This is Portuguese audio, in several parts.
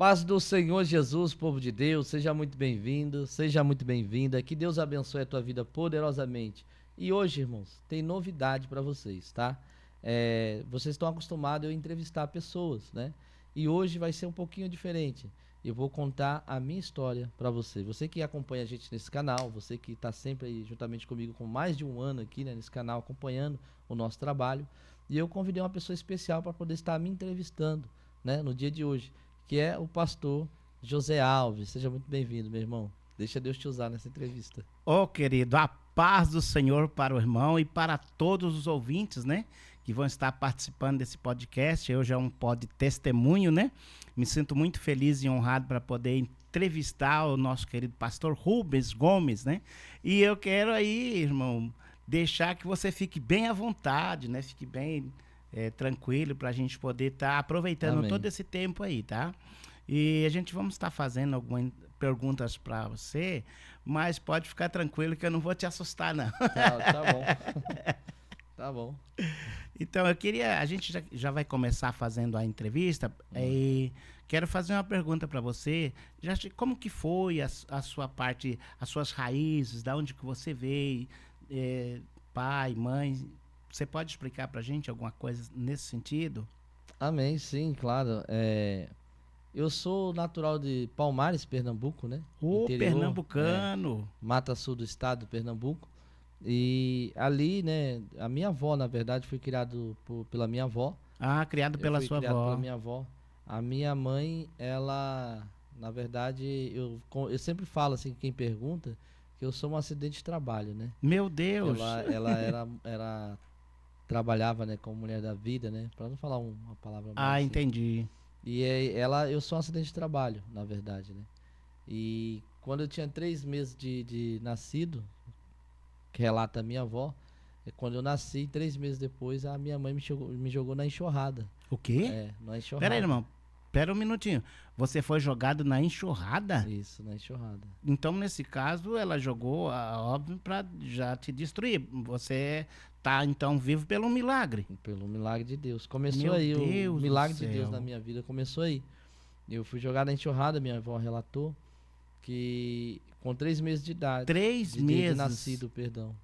Paz do Senhor Jesus, povo de Deus, seja muito bem-vindo, seja muito bem-vinda, que Deus abençoe a tua vida poderosamente. E hoje, irmãos, tem novidade para vocês, tá? Vocês estão acostumados a eu entrevistar pessoas, né? E hoje vai ser um pouquinho diferente. Eu vou contar a minha história para você. Você que acompanha a gente nesse canal, você que está sempre aí juntamente comigo com mais de um ano aqui, né, nesse canal, acompanhando o nosso trabalho. E eu convidei uma pessoa especial para poder estar me entrevistando, né, no dia de hoje, que é o pastor José Alves. Seja muito bem-vindo, meu irmão. Deixa Deus te usar nessa entrevista. Ô, querido, a paz do Senhor para o irmão e para todos os ouvintes, né? Que vão estar participando desse podcast. Hoje é um pod testemunho, né? Me sinto muito feliz e honrado para poder entrevistar o nosso querido pastor Rubens Gomes, né? E eu quero aí, irmão, deixar que você fique bem à vontade, né? Fique bem tranquilo para a gente poder estar aproveitando Amém. todo esse tempo aí, tá? E a gente vamos estar fazendo algumas perguntas para você, mas pode ficar tranquilo que eu não vou te assustar, não. Tá bom. Tá bom. Então, a gente já vai começar fazendo a entrevista e quero fazer uma pergunta para você. Como que foi a sua parte, as suas raízes, da onde que você veio, pai, mãe? Você pode explicar para a gente alguma coisa nesse sentido? Amém, sim, claro. Eu sou natural de Palmares, Pernambuco, né? Ô, Interior, pernambucano! Mata Sul do estado do Pernambuco. E ali, né, a minha avó, na verdade, fui criado pela minha avó. Ah, criado Eu pela fui sua criado pela avó. minha avó. A minha mãe, ela, na verdade, eu sempre falo assim, quem pergunta, que eu sou um acidente de trabalho, né? Meu Deus! Ela trabalhava, né, como mulher da vida, né? Para não falar uma palavra mais Ah, assim. entendi. Eu sou um acidente de trabalho, na verdade, né? E quando eu tinha 3 meses de nascido, que relata a minha avó, quando eu nasci, 3 meses depois, a minha mãe me jogou na enxurrada. O quê? Na Pera aí, enxurrada. irmão. Pera um minutinho. Você foi jogado na enxurrada? Isso, na enxurrada. Então, nesse caso, ela jogou, óbvio, pra já te destruir. Você tá, então, vivo pelo milagre. Pelo milagre de Deus. Começou Meu aí, o Deus do milagre de Deus na céu. minha vida começou aí. Eu fui jogado na enxurrada, minha avó relatou que com 3 meses de idade, Três de meses. nascido, perdão.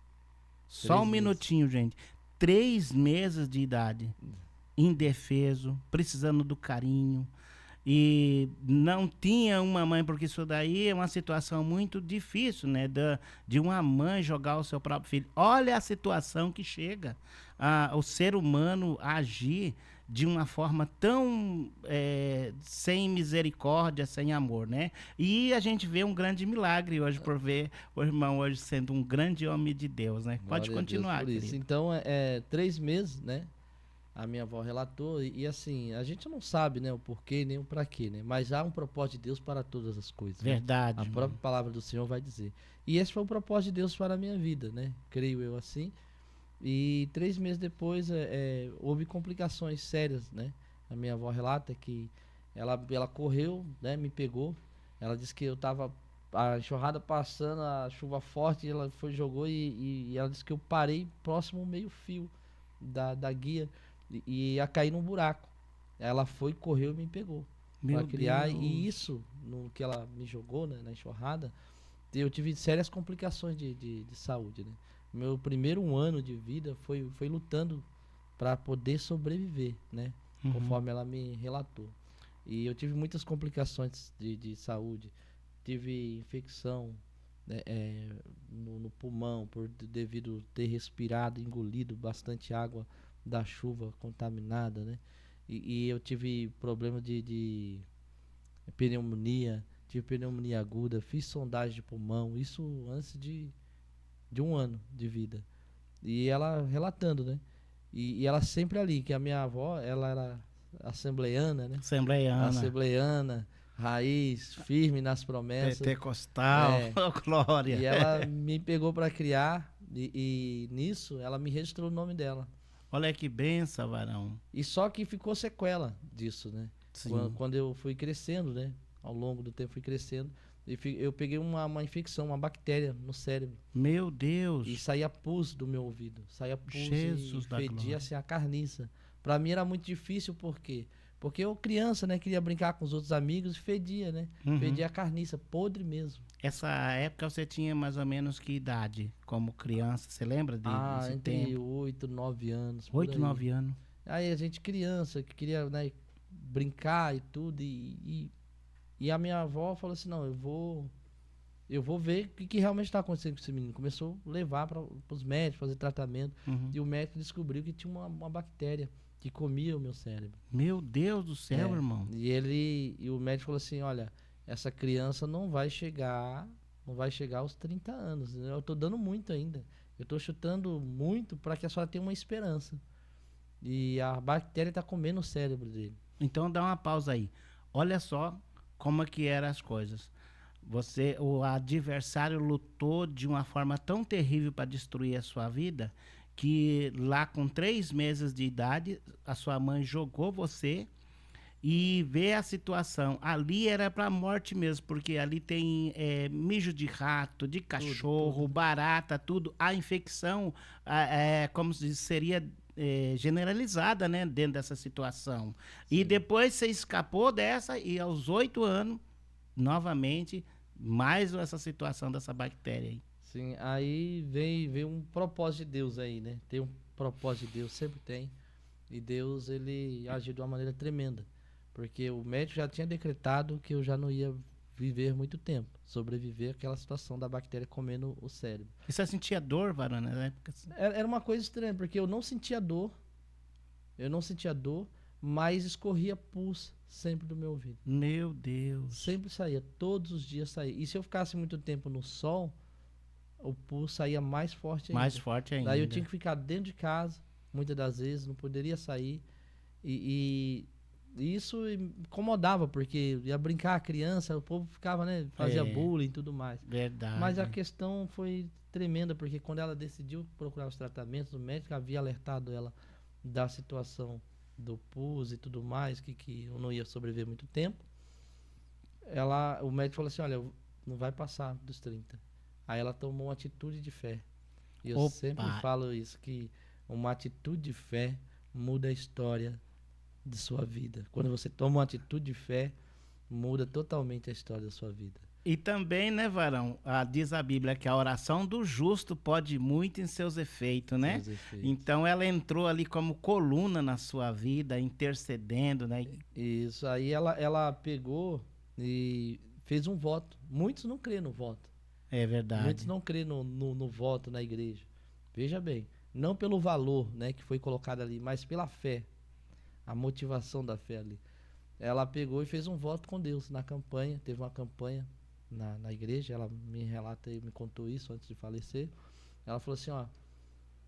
Só um 3 meses. minutinho, gente. 3 meses de idade. Indefeso, precisando do carinho. E não tinha uma mãe, porque isso daí é uma situação muito difícil, né? De uma mãe jogar o seu próprio filho. Olha a situação que chega o ser humano agir de uma forma tão sem misericórdia, sem amor, né? E a gente vê um grande milagre hoje por ver o irmão hoje sendo um grande homem de Deus, né? Pode Glória a Deus continuar, por isso. querido. Então, 3 meses, né? A minha avó relatou, e assim, a gente não sabe, né, o porquê nem o pra quê, né? Mas há um propósito de Deus para todas as coisas, né? A Verdade, irmão. própria palavra do Senhor vai dizer. E esse foi o propósito de Deus para a minha vida, né? Creio eu assim. E 3 meses depois houve complicações sérias, né? A minha avó relata que ela correu, né? Me pegou. Ela disse que eu tava a enxurrada passando, a chuva forte, ela foi jogou e ela disse que eu parei próximo ao meio-fio da guia e ia cair num buraco. Ela foi, correu e me pegou para Meu criar. E Deus. isso, no que ela me jogou, né, na enxurrada, eu tive sérias complicações de saúde, né? Meu primeiro ano de vida foi lutando para poder sobreviver, né? Uhum. Conforme ela me relatou. E eu tive muitas complicações de saúde. Tive infecção, né, no pulmão, devido ter respirado, engolido bastante água da chuva contaminada, né? E eu tive problema de pneumonia, tive pneumonia aguda, fiz sondagem de pulmão, isso antes de um ano de vida. E ela relatando, né? E ela sempre ali, que a minha avó, ela era assembleiana, né? Assembleiana. Assembleiana, raiz, firme nas promessas. Pentecostal. É, Oh, glória. e ela me pegou para criar, e nisso ela me registrou o nome dela. Olha que benção, varão. E só que ficou sequela disso, né? Sim. Quando eu fui crescendo, né? Ao longo do tempo fui crescendo, eu peguei uma infecção, uma bactéria no cérebro. Meu E Deus. saía pus do meu ouvido. Saía pus e Jesus da fedia glória. assim a carniça. Pra mim era muito difícil, por quê? Porque eu criança, né, queria brincar com os outros amigos e fedia, né? Uhum. Fedia a carniça, podre mesmo. Essa época você tinha mais ou menos que idade como criança? Você lembra desse Entre tempo? 8, 9 anos, por 8, aí. 9 anos. Aí a gente criança, que queria, né, brincar e tudo, e a minha avó falou assim, não, eu vou ver o que realmente está acontecendo com esse menino. Começou a levar para os médicos, fazer tratamento, Uhum. e o médico descobriu que tinha uma bactéria que comia o meu cérebro. Meu Deus do céu, irmão. E o médico falou assim, olha, essa criança não vai chegar aos 30 anos. Eu tô dando muito ainda. Eu tô chutando muito para que a senhora tenha uma esperança. E a bactéria tá comendo o cérebro dele. Então dá uma pausa aí. Olha só como é que eram as coisas. O adversário lutou de uma forma tão terrível para destruir a sua vida que lá com 3 meses de idade a sua mãe jogou você e vê a situação. Ali era para a morte mesmo, porque ali tem mijo de rato, de cachorro, tudo. barata, tudo. A infecção, como se diz, seria generalizada, né, dentro dessa situação. E Sim. depois você escapou dessa e aos 8 anos, novamente, mais essa situação dessa bactéria aí. Sim, aí veio um propósito de Deus aí, né? Tem um propósito de Deus, sempre tem. E Deus, ele agiu de uma maneira tremenda. Porque o médico já tinha decretado que eu já não ia viver muito tempo, sobreviver àquela situação da bactéria comendo o cérebro. E você sentia dor, Varana, na época? Era uma coisa estranha, porque eu não sentia dor, mas escorria pus sempre do meu ouvido. Meu Deus. Sempre saía, todos os dias saía. E se eu ficasse muito tempo no sol, o pus saía mais forte ainda. Mais forte ainda. Daí eu tinha que ficar dentro de casa, muitas das vezes, não poderia sair. E isso me incomodava, porque ia brincar a criança, o povo ficava, né, fazia bullying e tudo mais. Verdade. Mas a questão foi tremenda, porque quando ela decidiu procurar os tratamentos, o médico havia alertado ela da situação do pus e tudo mais, que eu não ia sobreviver muito tempo. O médico falou assim, olha, não vai passar dos 30. Aí ela tomou uma atitude de fé. E eu sempre falo isso, que uma atitude de fé muda a história de sua vida. Quando você toma uma atitude de fé, muda totalmente a história da sua vida. E também, né, Varão, diz a Bíblia que a oração do justo pode muito em seus efeitos, né? Então ela entrou ali como coluna na sua vida, intercedendo, né? Isso, aí ela pegou e fez um voto. Muitos não crêem no voto. É verdade. Muitos não crêem no voto na igreja. Veja bem, não pelo valor, né, que foi colocado ali, mas pela fé. A motivação da fé ali. Ela pegou e fez um voto com Deus na campanha. Teve uma campanha na igreja. Ela me relata e me contou isso antes de falecer. Ela falou assim, ó,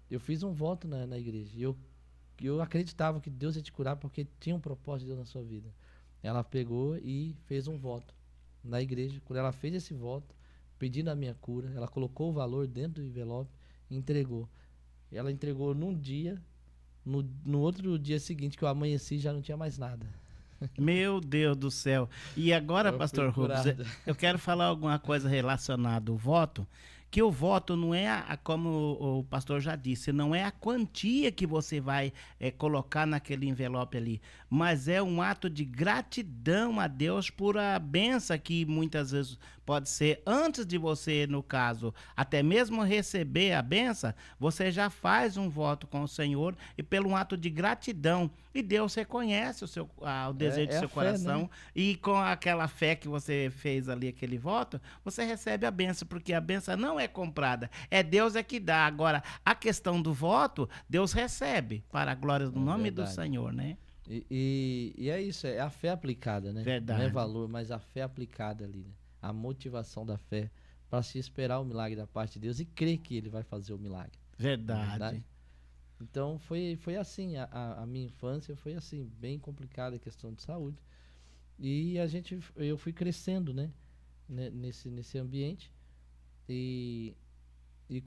eu fiz um voto na igreja. E eu acreditava que Deus ia te curar porque tinha um propósito de Deus na sua vida. Ela pegou e fez um voto na igreja. Quando ela fez esse voto, pedindo a minha cura, ela colocou o valor dentro do envelope e entregou. Ela entregou num dia. No outro dia seguinte que eu amanheci, já não tinha mais nada. Meu Deus do céu. E agora, pastor Rubens, eu quero falar alguma coisa relacionada ao voto, que o voto não é, como o pastor já disse, não é a quantia que você vai colocar naquele envelope ali, mas é um ato de gratidão a Deus por a benção que muitas vezes pode ser antes de você, no caso, até mesmo receber a benção, você já faz um voto com o Senhor e pelo um ato de gratidão. E Deus reconhece o desejo do seu coração, né? E com aquela fé que você fez ali, aquele voto, você recebe a benção, porque a benção não é comprada, Deus que dá. Agora, a questão do voto, Deus recebe, para a glória do nome do Senhor, né? E é isso, é a fé aplicada, né? Verdade. Não é valor, mas a fé aplicada ali, né? A motivação da fé para se esperar o milagre da parte de Deus e crer que Ele vai fazer o milagre. Verdade. Então foi assim, a minha infância foi assim, bem complicada a questão de saúde. E eu fui crescendo, né? Nesse ambiente. E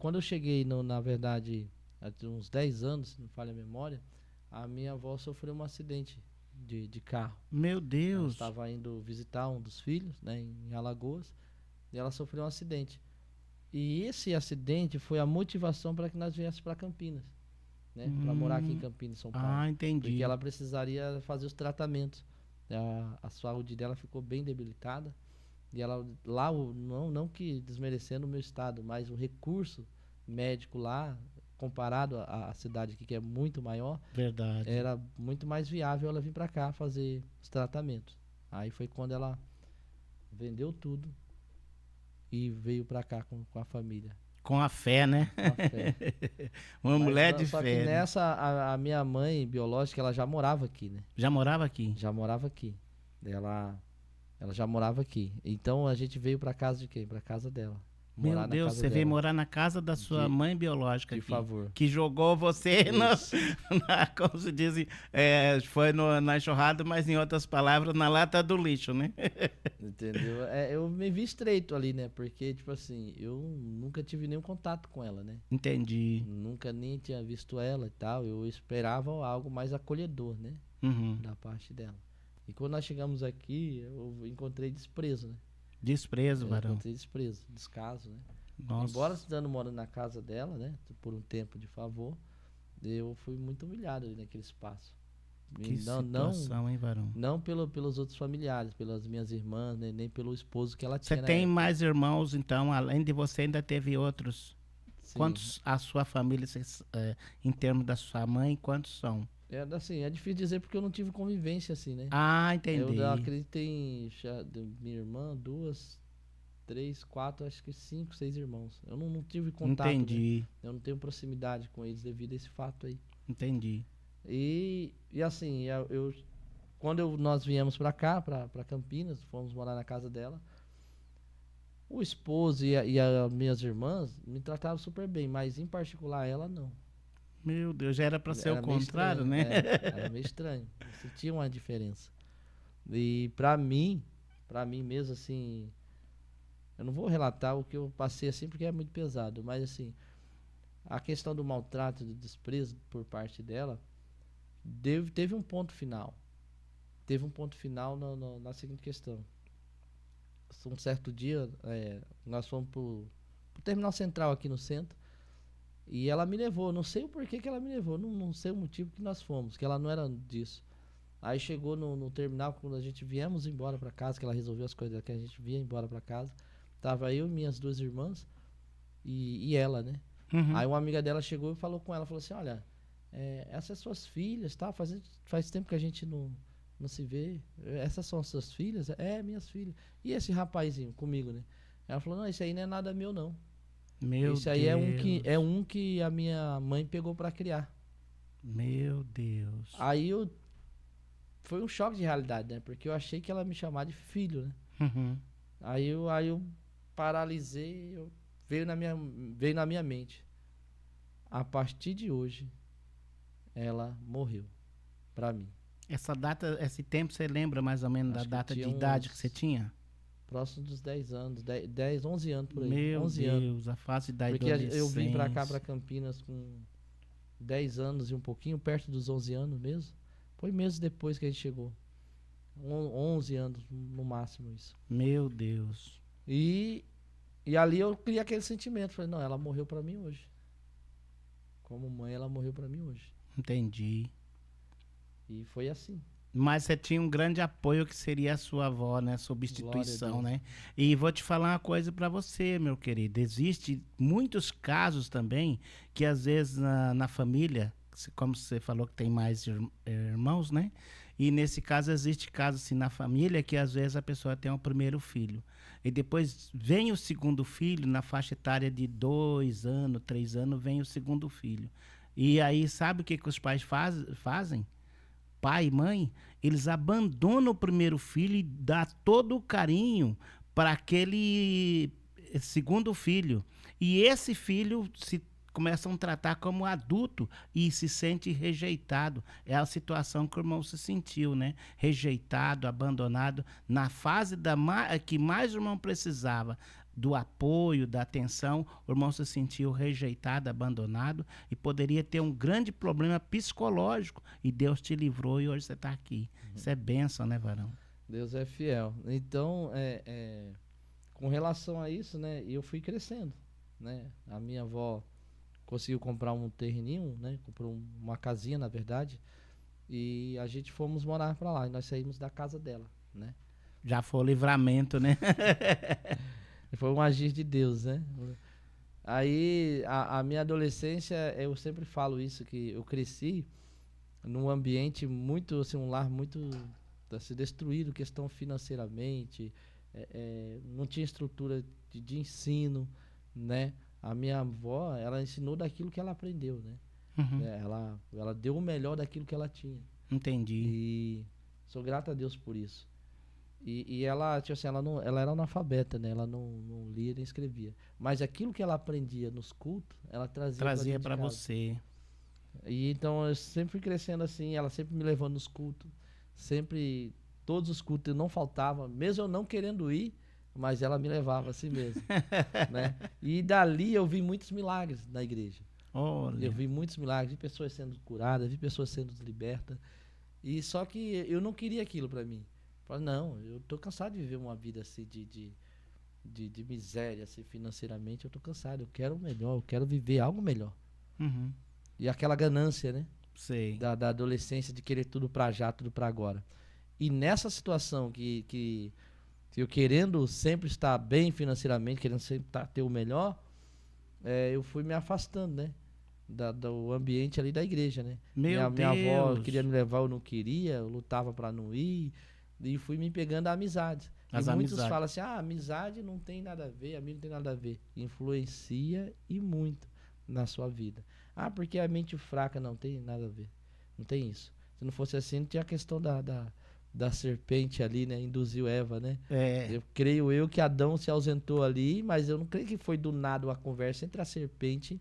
quando eu cheguei, na verdade, há uns 10 anos, se não falha a memória, a minha avó sofreu um acidente de carro. Meu Deus! Ela estava indo visitar um dos filhos, né, em Alagoas, e ela sofreu um acidente. E esse acidente foi a motivação para que nós viéssemos para Campinas. né? Para morar aqui em Campinas, São Paulo. Ah, entendi. Porque ela precisaria fazer os tratamentos. A saúde dela ficou bem debilitada. E ela lá, não que desmerecendo o meu estado, mas o recurso médico lá, comparado à cidade aqui, que é muito maior, Verdade. era muito mais viável ela vir para cá fazer os tratamentos. Aí foi quando ela vendeu tudo e veio para cá com a família. Com a fé, né? Com a fé. Uma Mas mulher de só fé. que Né? nessa, a minha mãe biológica, ela já morava aqui, né? Já morava aqui? Já morava aqui. Ela já morava aqui. Então a gente veio para casa de quem? Para casa dela. Meu Morar na Deus, casa você veio dela. morar na casa da sua mãe biológica De aqui. favor. Que jogou você Isso. como se diz, foi na enxurrada, mas em outras palavras, na lata do lixo, né? Entendeu? Eu me vi estreito ali, né? Porque, tipo assim, eu nunca tive nenhum contato com ela, né? Entendi. Nunca nem tinha visto ela e tal. Eu esperava algo mais acolhedor, né? Uhum. Da parte dela. E quando nós chegamos aqui, eu encontrei desprezo, né? Desprezo, varão. Encontrei desprezo, descaso, né? Nossa. Embora estando morando na casa dela, né? Por um tempo de favor, eu fui muito humilhado ali naquele espaço. Que situação, hein, varão? Não pelos outros familiares, pelas minhas irmãs, né, nem pelo esposo que ela tinha. Você tem mais irmãos, então, além de você, ainda teve outros? Sim. Quantos a sua família, em termos da sua mãe, quantos são? Assim, é difícil dizer porque eu não tive convivência assim, né? Ah, entendi. Eu acredito em minha irmã, 2, 3, 4, acho que 5, 6 irmãos. Eu não tive contato. Entendi. Né? Eu não tenho proximidade com eles devido a esse fato aí. Entendi. E assim, quando nós viemos pra cá, pra Campinas, fomos morar na casa dela, o esposo e as minhas irmãs me trataram super bem, mas em particular ela não. Meu Deus, já era pra ser o Meio contrário, estranho, né? era meio estranho. Eu sentia uma diferença. E pra mim mesmo, assim, eu não vou relatar o que eu passei assim porque é muito pesado, mas assim, a questão do maltrato, do desprezo por parte dela, teve um ponto final. Teve um ponto final na seguinte questão. Um certo dia, nós fomos pro terminal central aqui no centro. E ela me levou, não sei o porquê que ela me levou, não sei o motivo que nós fomos, que ela não era disso. Aí chegou no terminal, quando a gente viemos embora pra casa, que ela resolveu as coisas, que a gente vinha embora pra casa, tava eu e minhas 2 irmãs e ela, né? Uhum. Aí uma amiga dela chegou e falou com ela, falou assim, olha, essas suas filhas, tá? Faz tempo que a gente não se vê. Essas são as suas filhas? Minhas filhas. E esse rapazinho comigo, né? Ela falou, não, esse aí não é nada meu, não. Meu Esse aí Deus. é um que a minha mãe pegou pra criar. Meu Deus. Aí foi um choque de realidade, né? Porque eu achei que ela ia me chamar de filho, né? Uhum. Aí eu paralisei, veio na minha mente. A partir de hoje, ela morreu pra mim. Essa data, esse tempo, você lembra mais ou menos Acho da que data de tinha idade que você tinha? Próximo dos 10 anos, 10, 11 anos por aí. Meu 11 Deus, anos. a fase da Porque adolescência. eu vim pra cá, pra Campinas, com 10 anos e um pouquinho, perto dos 11 anos mesmo. Foi meses depois que a gente chegou. 11 anos no máximo isso. Meu Deus. E ali eu criei aquele sentimento. Falei, não, ela morreu pra mim hoje. Como mãe, ela morreu pra mim hoje. Entendi. E foi assim. Mas você tinha um grande apoio que seria a sua avó, né? Substituição, né? E vou te falar uma coisa para você, meu querido. Existe muitos casos também que às vezes na família, como você falou que tem mais irmãos, né? E nesse caso existe casos assim na família que às vezes a pessoa tem o primeiro filho. E depois vem o segundo filho, na faixa etária de 2 anos, 3 anos, vem o segundo filho. E aí sabe o que os pais fazem? Pai e mãe, eles abandonam o primeiro filho e dá todo o carinho para aquele segundo filho. E esse filho se começam a tratar como adulto e se sente rejeitado. É a situação que o irmão se sentiu, né? Rejeitado, abandonado, na fase que mais o irmão precisava. Do apoio, da atenção, o irmão se sentiu rejeitado, abandonado e poderia ter um grande problema psicológico. E Deus te livrou e hoje você está aqui. Isso é bênção, né, varão? Deus é fiel. Então, com relação a isso, né, eu fui crescendo, né? A minha avó conseguiu comprar um terreninho, né? Comprou uma casinha, na verdade. E a gente fomos morar pra lá. E nós saímos da casa dela, né? Já foi o livramento, né? E foi um agir de Deus, né? Aí, a minha adolescência, eu sempre falo isso, que eu cresci num ambiente muito, assim, um lar muito assim, destruído, questão financeiramente, não tinha estrutura de ensino, né? A minha avó, ela ensinou daquilo que ela aprendeu, né? Uhum, Ela deu o melhor daquilo que ela tinha. entendi. E sou grato a Deus por isso. E ela, tipo assim, ela era analfabeta, né? Ela não lia nem escrevia. Mas aquilo que ela aprendia nos cultos, ela trazia para Trazia dentro de para casa. você. E então eu sempre fui crescendo assim, ela sempre me levando nos cultos, sempre, todos os cultos eu não faltava, mesmo eu não querendo ir, mas ela me levava assim mesmo, né? E dali eu vi muitos milagres na igreja. Eu Olha, vi muitos milagres, vi pessoas sendo curadas, vi pessoas sendo libertas. E só que eu não queria aquilo pra mim. Falei, não, eu tô cansado de viver uma vida assim de miséria, assim, financeiramente. Eu tô cansado, eu quero o melhor, eu quero viver algo melhor. uhum, E aquela ganância, né? sei. Da adolescência de querer tudo pra já, tudo pra agora. E nessa situação que eu querendo sempre estar bem financeiramente, querendo sempre ter o melhor, eu fui me afastando, né? Do ambiente ali da igreja, né? Meu Minha avó queria Deus, me levar, eu não queria, eu lutava pra não ir, e fui me pegando a amizade. E as muitos amizades. falam assim: ah, amizade não tem nada a ver, amigo não tem nada a ver. Influencia e muito na sua vida. Ah, porque a mente fraca não tem nada a ver. Não tem isso. Se não fosse assim, não tinha a questão da serpente ali, né? Induziu Eva, né? É, Eu creio eu que Adão se ausentou ali, mas eu não creio que foi do nada uma conversa entre a serpente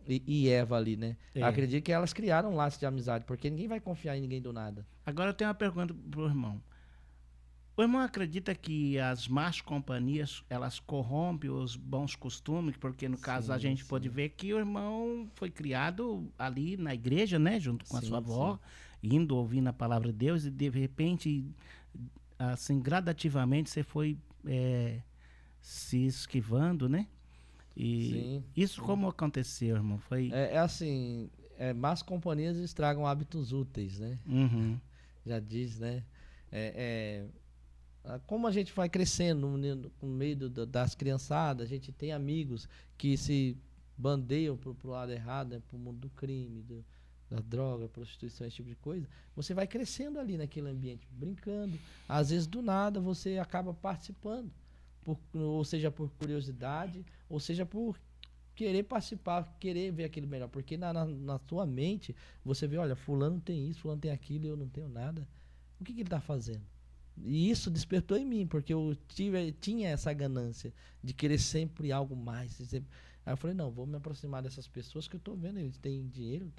e Eva ali, né? Eu é. acredito que elas criaram um laço de amizade, porque ninguém vai confiar em ninguém do nada. Agora eu tenho uma pergunta pro irmão. O irmão acredita que as más companhias, elas corrompem os bons costumes? Porque no caso a Sim, gente pode sim. ver que o irmão foi criado ali na igreja, né? Junto com a sua Sim, sim. avó, indo ouvindo a palavra de Deus e de repente, assim, gradativamente você foi se esquivando, né? E Sim, isso sim. como aconteceu, irmão? Foi... É assim, más companhias estragam hábitos úteis, né? Uhum. Já diz, né? É, como a gente vai crescendo no meio das criançadas, a gente tem amigos que se bandeiam pro lado errado, né? Pro mundo do crime, da droga, prostituição, esse tipo de coisa. Você vai crescendo ali naquele ambiente, brincando. Às vezes, do nada, você acaba participando. Ou seja, por curiosidade, ou seja, por querer participar, querer ver aquilo melhor. Porque na sua mente, você vê, olha, fulano tem isso, fulano tem aquilo e eu não tenho nada. O que ele está fazendo? E isso despertou em mim, porque tinha essa ganância de querer sempre algo mais. Sempre. Aí eu falei, não, vou me aproximar dessas pessoas que eu estou vendo, eles têm dinheiro,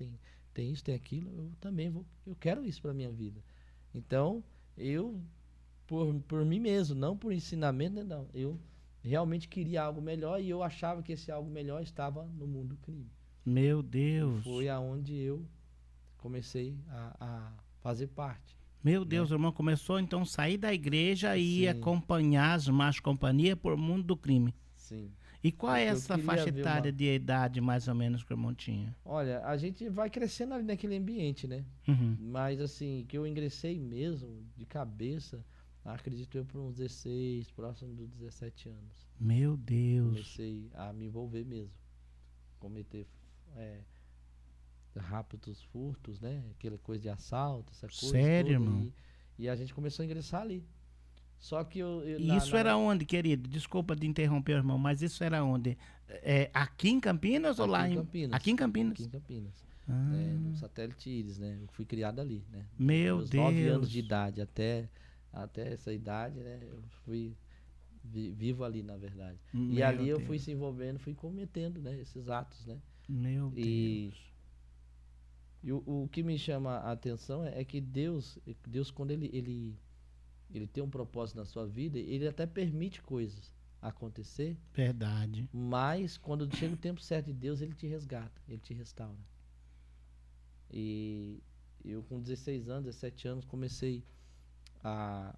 tem isso, tem aquilo, eu também vou, eu quero isso para minha vida. Então, eu, por mim mesmo, não por ensinamento, né, não, eu realmente queria algo melhor e eu achava que esse algo melhor estava no mundo do crime. Meu E Deus. foi aonde eu comecei a fazer parte, Meu né? Deus, o irmão começou então a sair da igreja e ir Sim, acompanhar as más companhias por mundo do crime. sim. E qual é Porque eu essa queria faixa ver etária uma. de idade mais ou menos que o irmão tinha? Olha, a gente vai crescendo ali naquele ambiente, né? Uhum. Mas assim, que eu ingressei mesmo, de cabeça, acredito eu por uns 16, próximo dos 17 anos. Meu Deus. Comecei a me envolver mesmo. Cometer é, rápidos furtos, né? Aquela coisa de assalto, essa coisa Sério, toda. irmão? E a gente começou a ingressar ali. Só que E isso era onde, querido? Desculpa de interromper, irmão, mas isso era onde? Aqui em Campinas ou aqui lá em em... Aqui Campinas. em Aqui Campinas. em Campinas. No Ah, satélite Íris, né? Eu fui criado ali, né? Dos meu meus 9 anos de Deus. idade até essa idade, né? Eu fui vivo ali, na verdade. E Meu ali eu fui Deus. se envolvendo, fui cometendo, né? Esses atos, né? Meu E, Deus. e o que me chama a atenção é que Deus quando ele tem um propósito na sua vida, ele até permite coisas acontecer, Verdade. mas quando chega o tempo certo de Deus, ele te resgata, ele te restaura. E eu com 16 anos, 17 anos, comecei a,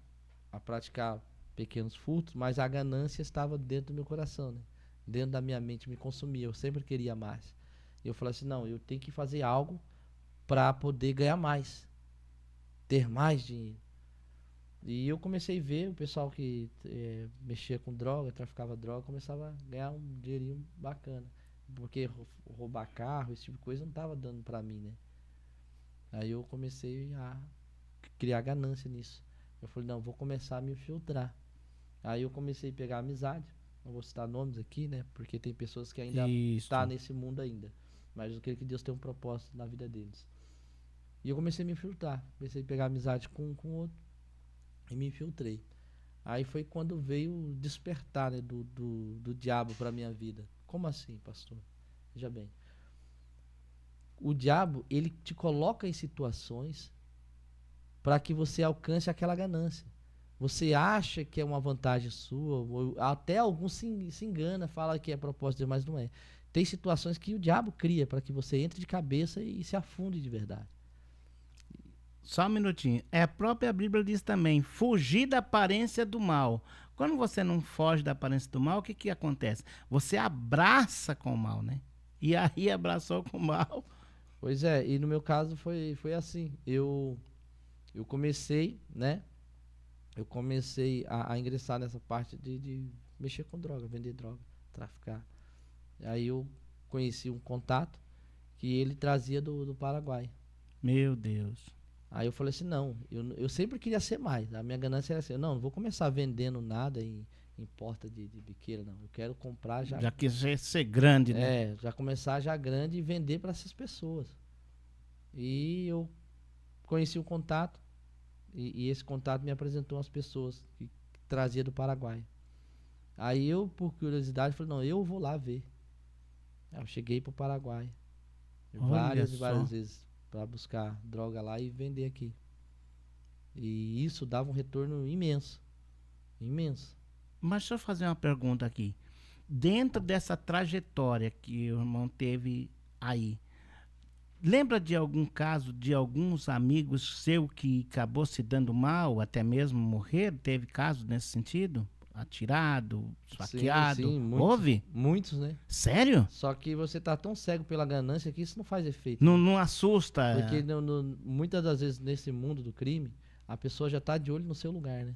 a praticar pequenos furtos, mas a ganância estava dentro do meu coração, né? Dentro da minha mente me consumia, eu sempre queria mais. E eu falei assim, não, eu tenho que fazer algo para poder ganhar mais, ter mais dinheiro. E eu comecei a ver o pessoal que mexia com droga, traficava droga, começava a ganhar um dinheirinho bacana. Porque roubar carro, esse tipo de coisa, não tava dando pra mim, né? Aí eu comecei a criar ganância nisso. Eu falei, não, vou começar a me filtrar. Aí eu comecei a pegar amizade. Não vou citar nomes aqui, né? Porque tem pessoas que ainda tá Isso. nesse mundo ainda. Mas eu creio que Deus tem um propósito na vida deles. E eu comecei a me filtrar. Comecei a pegar amizade com outro e me infiltrei. Aí foi quando veio o despertar, né, do diabo para minha vida. Como assim, pastor? Veja bem. O diabo, ele te coloca em situações para que você alcance aquela ganância. Você acha que é uma vantagem sua, ou até alguns se engana, fala que é propósito de Deus, mas não é. Tem situações que o diabo cria para que você entre de cabeça e se afunde de verdade. Só um minutinho. A própria Bíblia diz também: fugir da aparência do mal. Quando você não foge da aparência do mal, o que que acontece? Você abraça com o mal, né? E aí abraçou com o mal. Pois é, e no meu caso foi assim. Eu comecei, né? Eu comecei a ingressar nessa parte de mexer com droga, vender droga, traficar. Aí eu conheci um contato que ele trazia do Paraguai. Meu Deus. Aí eu falei assim, não, eu sempre queria ser mais. A minha ganância era assim, não vou começar vendendo nada em porta de biqueira, não. Eu quero comprar já, Já quis ser grande, né? já começar já grande e vender para essas pessoas. E eu conheci o contato e esse contato me apresentou as pessoas que trazia do Paraguai. Aí eu, por curiosidade, falei, não, eu vou lá ver. Aí eu cheguei pro Paraguai Olha várias e só. várias vezes para buscar droga lá e vender aqui. E isso dava um retorno imenso, imenso. Mas deixa eu fazer uma pergunta aqui. Dentro dessa trajetória que o irmão teve aí, lembra de algum caso de alguns amigos seu que acabou se dando mal, até mesmo morrer? Teve caso nesse sentido? Atirado, Sim, esfaqueado? sim, muitos, Houve? muitos, né? Sério? Só que você tá tão cego pela ganância que isso não faz efeito, Não, né? não assusta? Porque muitas das vezes nesse mundo do crime, a pessoa já tá de olho no seu lugar, né?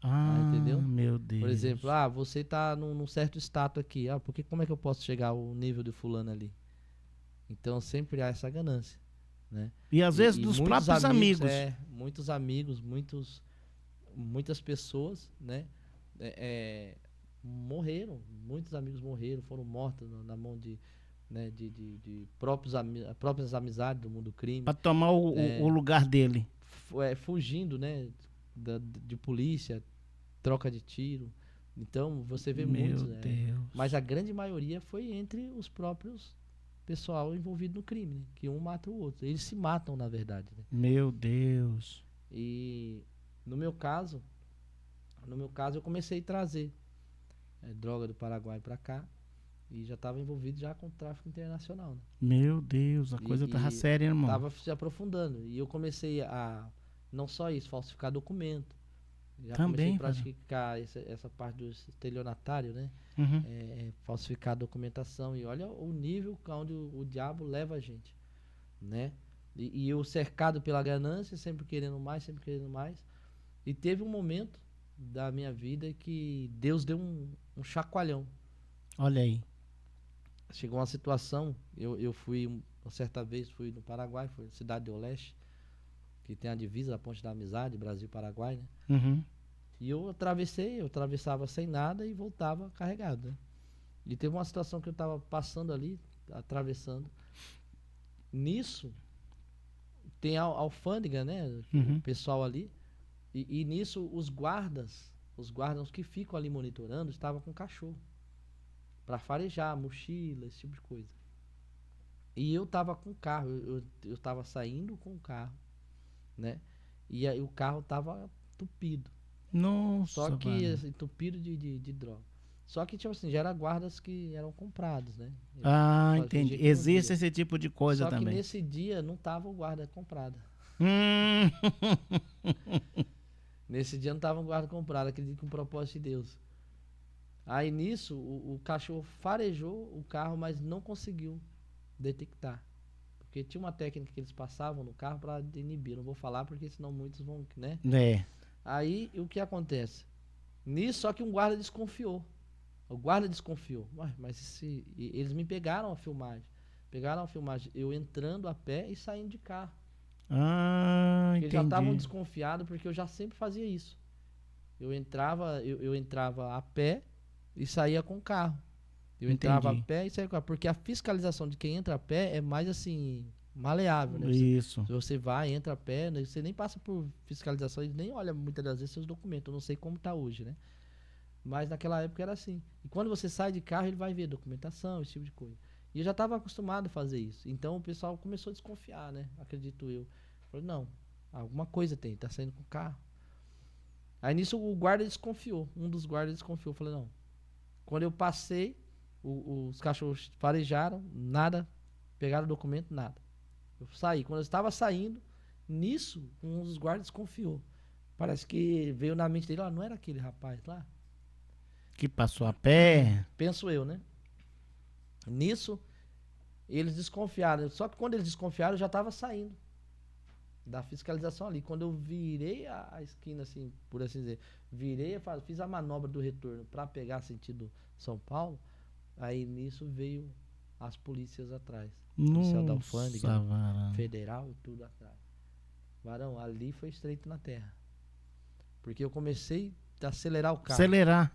Ah, Ah, entendeu? meu Por exemplo, Deus. você tá num certo status aqui. Ah, porque como é que eu posso chegar ao nível do fulano ali? Então sempre há essa ganância, né? E às vezes E dos próprios amigos. muitos amigos, muitas pessoas, né? é, é, morreram, muitos amigos morreram, foram mortos na mão né, de próprias amizades do mundo do crime, Para tomar o é, lugar dele. fugindo, né, de polícia, troca de tiro. Então você vê muitos, Meu mas Deus. a grande maioria foi entre os próprios pessoal envolvido no crime, né, que um mata o outro. Eles se matam, na verdade, né? Meu Deus. E no meu caso, eu comecei a trazer droga do Paraguai para cá e já estava envolvido já com tráfico internacional, né? Meu Deus, a coisa tava E séria, irmão. estava se aprofundando e eu comecei a não só isso, falsificar documento. Já comecei a Também, Fábio. praticar essa parte do estelionatário, né? Uhum. Falsificar a documentação e olha o nível onde o diabo leva a gente, né? E eu cercado pela ganância, sempre querendo mais, sempre querendo mais. E teve um momento da minha vida que Deus deu um chacoalhão. Olha aí. Chegou uma situação, eu fui, uma certa vez, fui no Paraguai, foi na cidade de Oeste, que tem a divisa da Ponte da Amizade, Brasil-Paraguai, né? Uhum. E eu atravessava sem nada e voltava carregado, né? E teve uma situação que eu estava passando ali, atravessando. Nisso, tem a alfândega, né? O Uhum. pessoal ali. E nisso, os guardas que ficam ali monitorando, estavam com cachorro. Para farejar, mochila, esse tipo de coisa. E eu tava com o carro, eu tava saindo com o carro, né? E aí o carro tava entupido. Só Nossa, que varão. assim, entupido de droga. Só que, tipo assim, já eram guardas que eram comprados, né? Eles Ah, entendi. fingiam que não Existe via. esse tipo de coisa Só que também. nesse dia não tava o guarda comprado. Hum. Nesse dia não tava o guarda comprado, acredito com o propósito de Deus. Aí nisso, o cachorro farejou o carro, mas não conseguiu detectar. Porque tinha uma técnica que eles passavam no carro para inibir. Não vou falar porque senão muitos vão, né? É. Aí o que acontece? Nisso, só que um guarda desconfiou. O guarda desconfiou. Ué, mas eles me pegaram a filmagem. Pegaram a filmagem eu entrando a pé e saindo de carro. Ah, Eles já estavam entendi. desconfiados porque eu já sempre fazia isso. Eu entrava a pé e saía com o carro. Eu entrava a Entendi. pé e saía com o carro. Porque a fiscalização de quem entra a pé é mais assim, maleável, né? Isso. Você vai, entra a pé, né? Você nem passa por fiscalização, eles nem olham muitas das vezes seus documentos. Eu não sei como tá hoje, né? Mas naquela época era assim. E quando você sai de carro, ele vai ver documentação, esse tipo de coisa. E eu já estava acostumado a fazer isso. Então o pessoal começou a desconfiar, né? Acredito eu. Falei, não, alguma coisa tem, tá saindo com o carro. Aí nisso o guarda desconfiou. Um dos guardas desconfiou. Falei, não. Quando eu passei, os cachorros farejaram, nada, pegaram o documento, nada. Eu saí. Quando eu estava saindo, nisso, um dos guardas desconfiou. Parece que veio na mente dele, ó, não era aquele rapaz lá? Que passou a pé. Penso eu, né? Nisso, eles desconfiaram. Só que quando eles desconfiaram, eu já estava saindo da fiscalização ali. Quando eu virei a esquina, assim, por assim dizer, fiz a manobra do retorno para pegar sentido São Paulo, aí nisso veio as polícias atrás. Policial da Alfândega, Nossa, varão. federal e tudo atrás. Varão, ali foi estreito na terra. Porque eu comecei a acelerar o carro. Acelerar.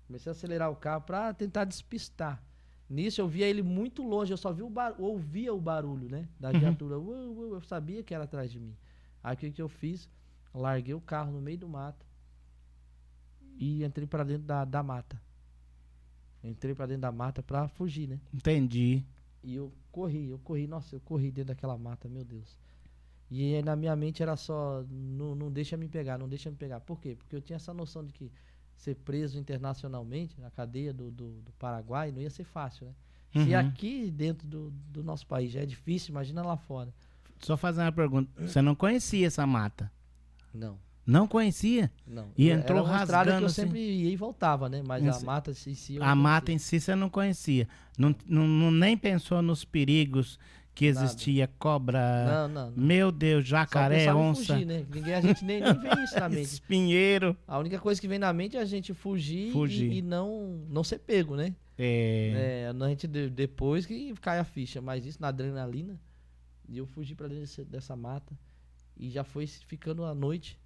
Comecei a acelerar o carro para tentar despistar. Nisso eu via ele muito longe, eu só ouvia o barulho, né? Da viatura. Eu sabia que era atrás de mim. Aí o que eu fiz? Larguei o carro no meio do mato e entrei para dentro da mata. Entrei para dentro da mata para fugir, né? Entendi. E eu corri, nossa, eu corri dentro daquela mata, meu Deus. E aí, na minha mente era só, não deixa me pegar, não deixa me pegar. Por quê? Porque eu tinha essa noção de que ser preso internacionalmente, na cadeia do Paraguai, não ia ser fácil, né? Se Uhum. aqui dentro do nosso país já é difícil, imagina lá fora. Só fazer uma pergunta. Você não conhecia essa mata? Não, Não conhecia? não. E Era entrou uma estrada que rasgando eu assim? sempre ia e voltava, né? Mas a mata em si eu A não mata conhecia. em si você não conhecia. Nem pensou nos perigos que Nada. existia cobra, Não. meu Deus, Só jacaré, pensava em onça, fugir, né? A gente nem vê isso na mente. espinheiro. A única coisa que vem na mente é a gente fugir. Fugir. E não ser pego, né? É, A gente depois que cai a ficha, mas isso na adrenalina. E eu fugi pra dentro dessa mata. E já foi ficando a noite,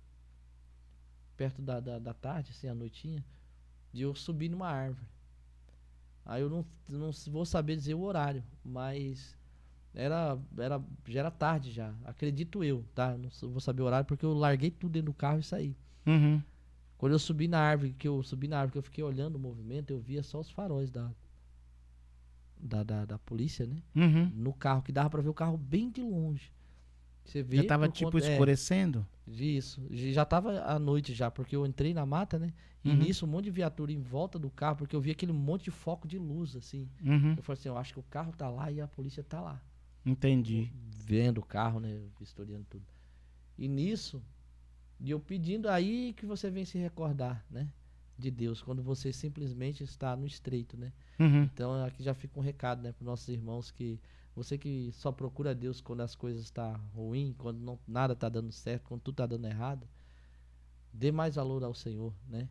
perto da tarde, assim, a noitinha. E eu subi numa árvore. Aí eu não vou saber dizer o horário, mas já era tarde já, acredito eu, tá? Não vou saber o horário porque eu larguei tudo dentro do carro e saí. uhum. Quando eu subi na árvore, que eu fiquei olhando o movimento, eu via só os faróis da polícia, né? Uhum. No carro, que dava pra ver o carro bem de longe. Você vê Já tava por tipo conta- escurecendo? Isso, já tava à noite já, porque eu entrei na mata, né? E Uhum. nisso um monte de viatura em volta do carro, porque eu vi aquele monte de foco de luz, assim. Uhum. Eu falei assim, eu acho que o carro tá lá e a polícia tá lá. Entendi. Vendo o carro, né? Vistoriando tudo. E nisso, e eu pedindo aí que você vem se recordar, né? De Deus, quando você simplesmente está no estreito, né? Uhum. Então aqui já fica um recado, né, para nossos irmãos que você que só procura Deus quando as coisas estão ruins, quando nada está dando certo, quando tudo está dando errado, dê mais valor ao Senhor, né?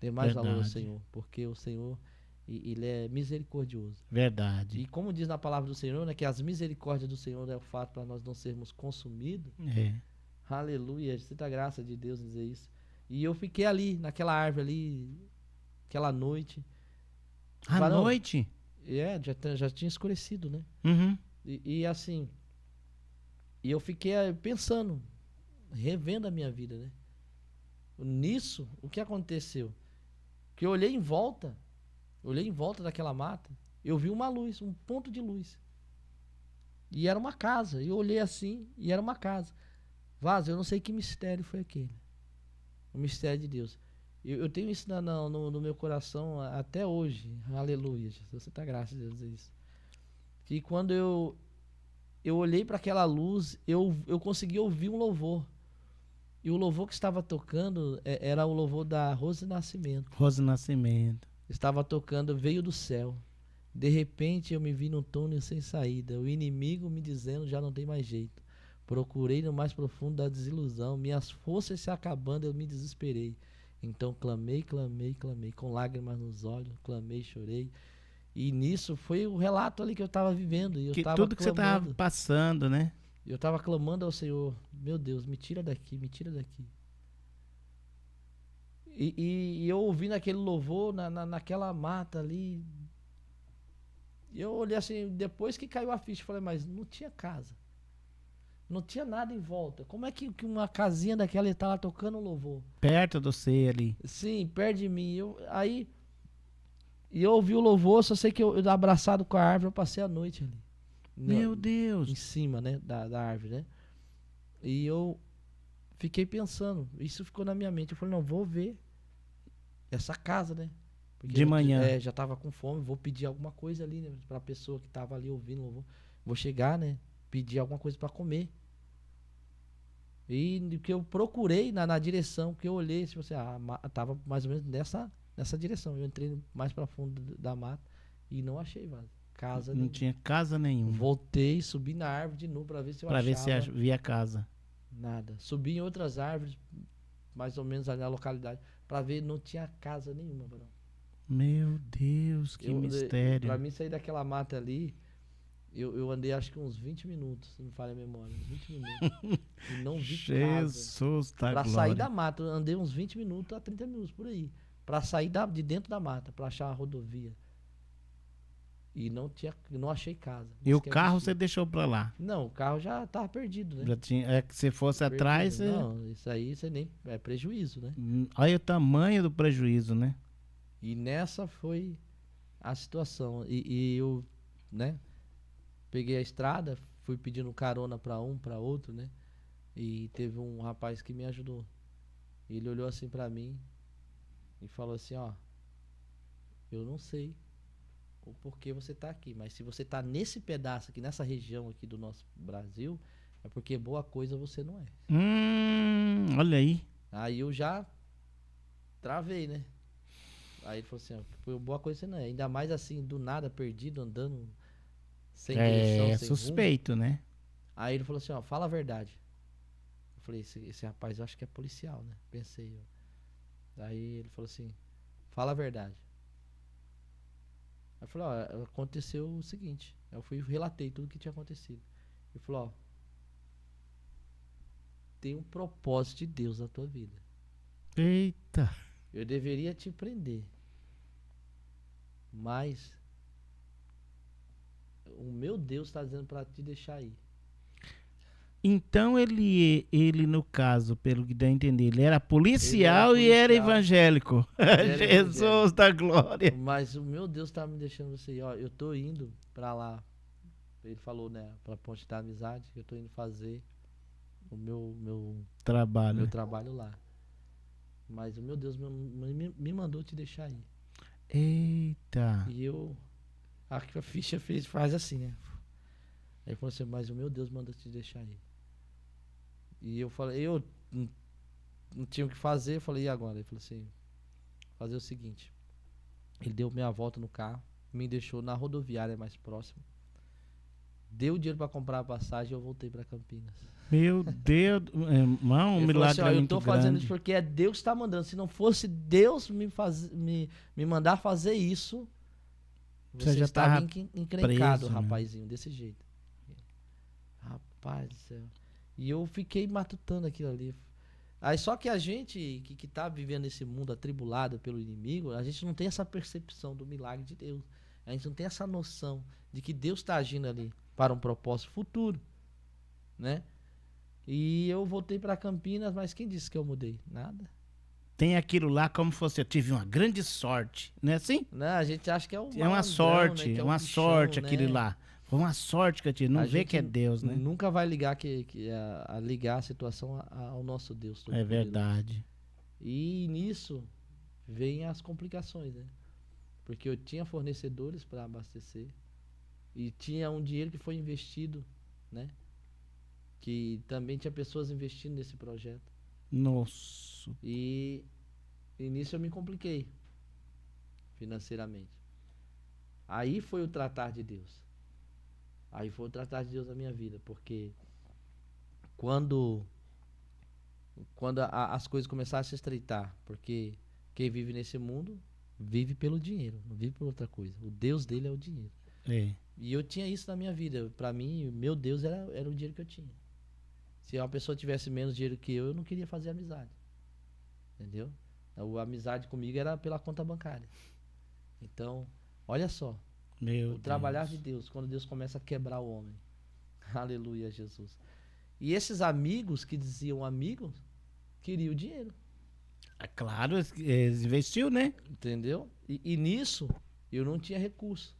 Dê mais valor ao Verdade. Senhor, porque o Senhor ele é misericordioso. Verdade. E como diz na palavra do Senhor, né, que as misericórdias do Senhor é o fato para nós não sermos consumidos. É. Aleluia, sinta a graça de Deus dizer isso. E eu fiquei ali, naquela árvore ali, aquela noite. À Varão, noite? já tinha escurecido, né? Uhum. E assim, e eu fiquei pensando, revendo a minha vida, né? Nisso, o que aconteceu? Que eu olhei em volta daquela mata, eu vi uma luz, um ponto de luz. E era uma casa. Eu olhei assim e era uma casa. Vaso, eu não sei que mistério foi aquele. O mistério de Deus. Eu tenho isso no meu coração até hoje. Aleluia. Você tá graças a Deus dizer isso. Que quando eu olhei para aquela luz, eu consegui ouvir um louvor. E o louvor que estava tocando era o louvor da Rose Nascimento. Rose Nascimento. Estava tocando Veio do Céu. De repente eu me vi num túnel sem saída, o inimigo me dizendo já não tem mais jeito. Procurei no mais profundo da desilusão, minhas forças se acabando, eu me desesperei. Então clamei, clamei, clamei, com lágrimas nos olhos, clamei, chorei. E nisso foi o relato ali que eu estava vivendo, e eu Que estava tudo que você tava clamando. passando, né? Eu estava clamando ao Senhor, meu Deus, me tira daqui, me tira daqui. E eu ouvindo aquele louvor naquela mata ali, eu olhei assim, depois que caiu a ficha, falei, mas não tinha casa. Não tinha nada em volta. Como é que uma casinha daquela está lá tocando louvor? Perto do você ali. Sim, perto de mim. E eu ouvi o louvor, só sei que eu abraçado com a árvore, eu passei a noite ali. Meu Em Deus. cima, né, da árvore, né? E eu fiquei pensando, isso ficou na minha mente. Eu falei, não, vou ver essa casa, né? Porque De manhã. já tava com fome, vou pedir alguma coisa ali, né? Pra pessoa que tava ali ouvindo louvor. Vou chegar, né? Pedir alguma coisa para comer. E o que eu procurei na direção, que eu olhei, tipo assim, tava mais ou menos nessa direção. Eu entrei mais para fundo da mata e não achei, mano, casa Não nenhuma. tinha casa nenhuma. Voltei, subi na árvore de novo para ver se eu Pra ver se achava via casa. nada. Subi em outras árvores, mais ou menos ali na localidade, para ver, não tinha casa nenhuma, mano. Meu Deus, que Para mistério. mim sair daquela mata ali, eu andei acho que uns 20 minutos, se não me falha a memória, uns 20 minutos. E não vi casa. Jesus da Pra sair da glória. mata, eu andei uns 20 minutos a 30 minutos por aí. Pra sair de dentro da mata, pra achar a rodovia. E não achei casa. E Isso o que é carro você absurdo. deixou pra lá? Não, o carro já tava perdido, né? Já tinha, é que se fosse atrás, Perdido. você... Não, isso aí você nem. É prejuízo, né? Olha o tamanho do prejuízo, né? E nessa foi a situação. E eu, né? Peguei a estrada, fui pedindo carona pra um, pra outro, né? E teve um rapaz que me ajudou. Ele olhou assim pra mim e falou assim: ó, eu não sei o porquê você tá aqui, mas se você tá nesse pedaço aqui, nessa região aqui do nosso Brasil, é porque boa coisa você não é. Olha aí. Aí eu já travei, né? Aí ele falou assim: ó, foi boa coisa você não é. Ainda mais assim, do nada, perdido, andando sem direção, É sem rumo. suspeito, né? Aí ele falou assim: ó, fala a verdade. Eu falei: esse rapaz eu acho que é policial, né? Pensei. Ó. Aí ele falou assim: fala a verdade. Aí eu falei: ó, aconteceu o seguinte. Eu fui e relatei tudo o que tinha acontecido. Ele falou: ó, tem um propósito de Deus na tua vida. Eita. Eu deveria te prender, mas o meu Deus está dizendo para te deixar aí. Então ele, no caso, pelo que dá a entender, ele era Ele era policial e era policial evangélico. e era Jesus evangélico. da glória. Mas o meu Deus tá me deixando você aí, ó. Eu tô indo pra lá. Ele falou, né, pra Ponte da Amizade, que eu tô indo fazer o meu Trabalho. trabalho lá. Mas o meu Deus me mandou te deixar aí. Eita. E eu. A ficha faz assim, né? Aí ele falou assim, mas o meu Deus mandou te deixar aí. E eu falei, eu não tinha o que fazer, eu falei, e agora? Ele falou assim, fazer o seguinte. Ele deu meia volta no carro, me deixou na rodoviária mais próxima. Deu o dinheiro pra comprar a passagem e eu voltei pra Campinas. Meu Deus, irmão, um Ele falou assim, milagre ó, eu muito tô fazendo grande. isso porque é Deus que tá mandando. Se não fosse Deus me mandar fazer isso, Você você já estava tava encrencado, preso, né? rapazinho, desse jeito. Rapaz do céu. E eu fiquei matutando aquilo ali. Aí só que a gente que tá vivendo esse mundo atribulado pelo inimigo, a gente não tem essa percepção do milagre de Deus. A gente não tem essa noção de que Deus está agindo ali para um propósito futuro, né? E eu voltei para Campinas, mas quem disse que eu mudei? Nada. Tem aquilo lá como se fosse, eu tive uma grande sorte, não é assim? Né? A gente acha que é o É uma malandrão, né? sorte, Que é é o uma bichão, sorte aquele né? lá. Foi uma sorte que eu tive, não A vê que gente é Deus, né? nunca vai ligar a ligar a situação ao nosso Deus É Todo-Poderoso. verdade. E nisso vem as complicações, né? Porque eu tinha fornecedores para abastecer e tinha um dinheiro que foi investido, né? Que também tinha pessoas investindo nesse projeto. Nossa. E nisso eu me compliquei financeiramente. Aí foi o tratar de Deus. Aí foi o tratar de Deus na minha vida, porque quando as coisas começaram a se estreitar, porque quem vive nesse mundo vive pelo dinheiro, não vive por outra coisa. O Deus dele é o dinheiro. É. E eu tinha isso na minha vida. Pra mim, meu Deus era o dinheiro que eu tinha. Se uma pessoa tivesse menos dinheiro que eu não queria fazer amizade. Entendeu? A amizade comigo era pela conta bancária. Então, olha só, Meu o trabalhar Deus. de Deus, quando Deus começa a quebrar o homem. Aleluia, Jesus. E esses amigos que diziam amigos, queriam dinheiro. É claro, eles investiu, né? Entendeu? E nisso, eu não tinha recurso.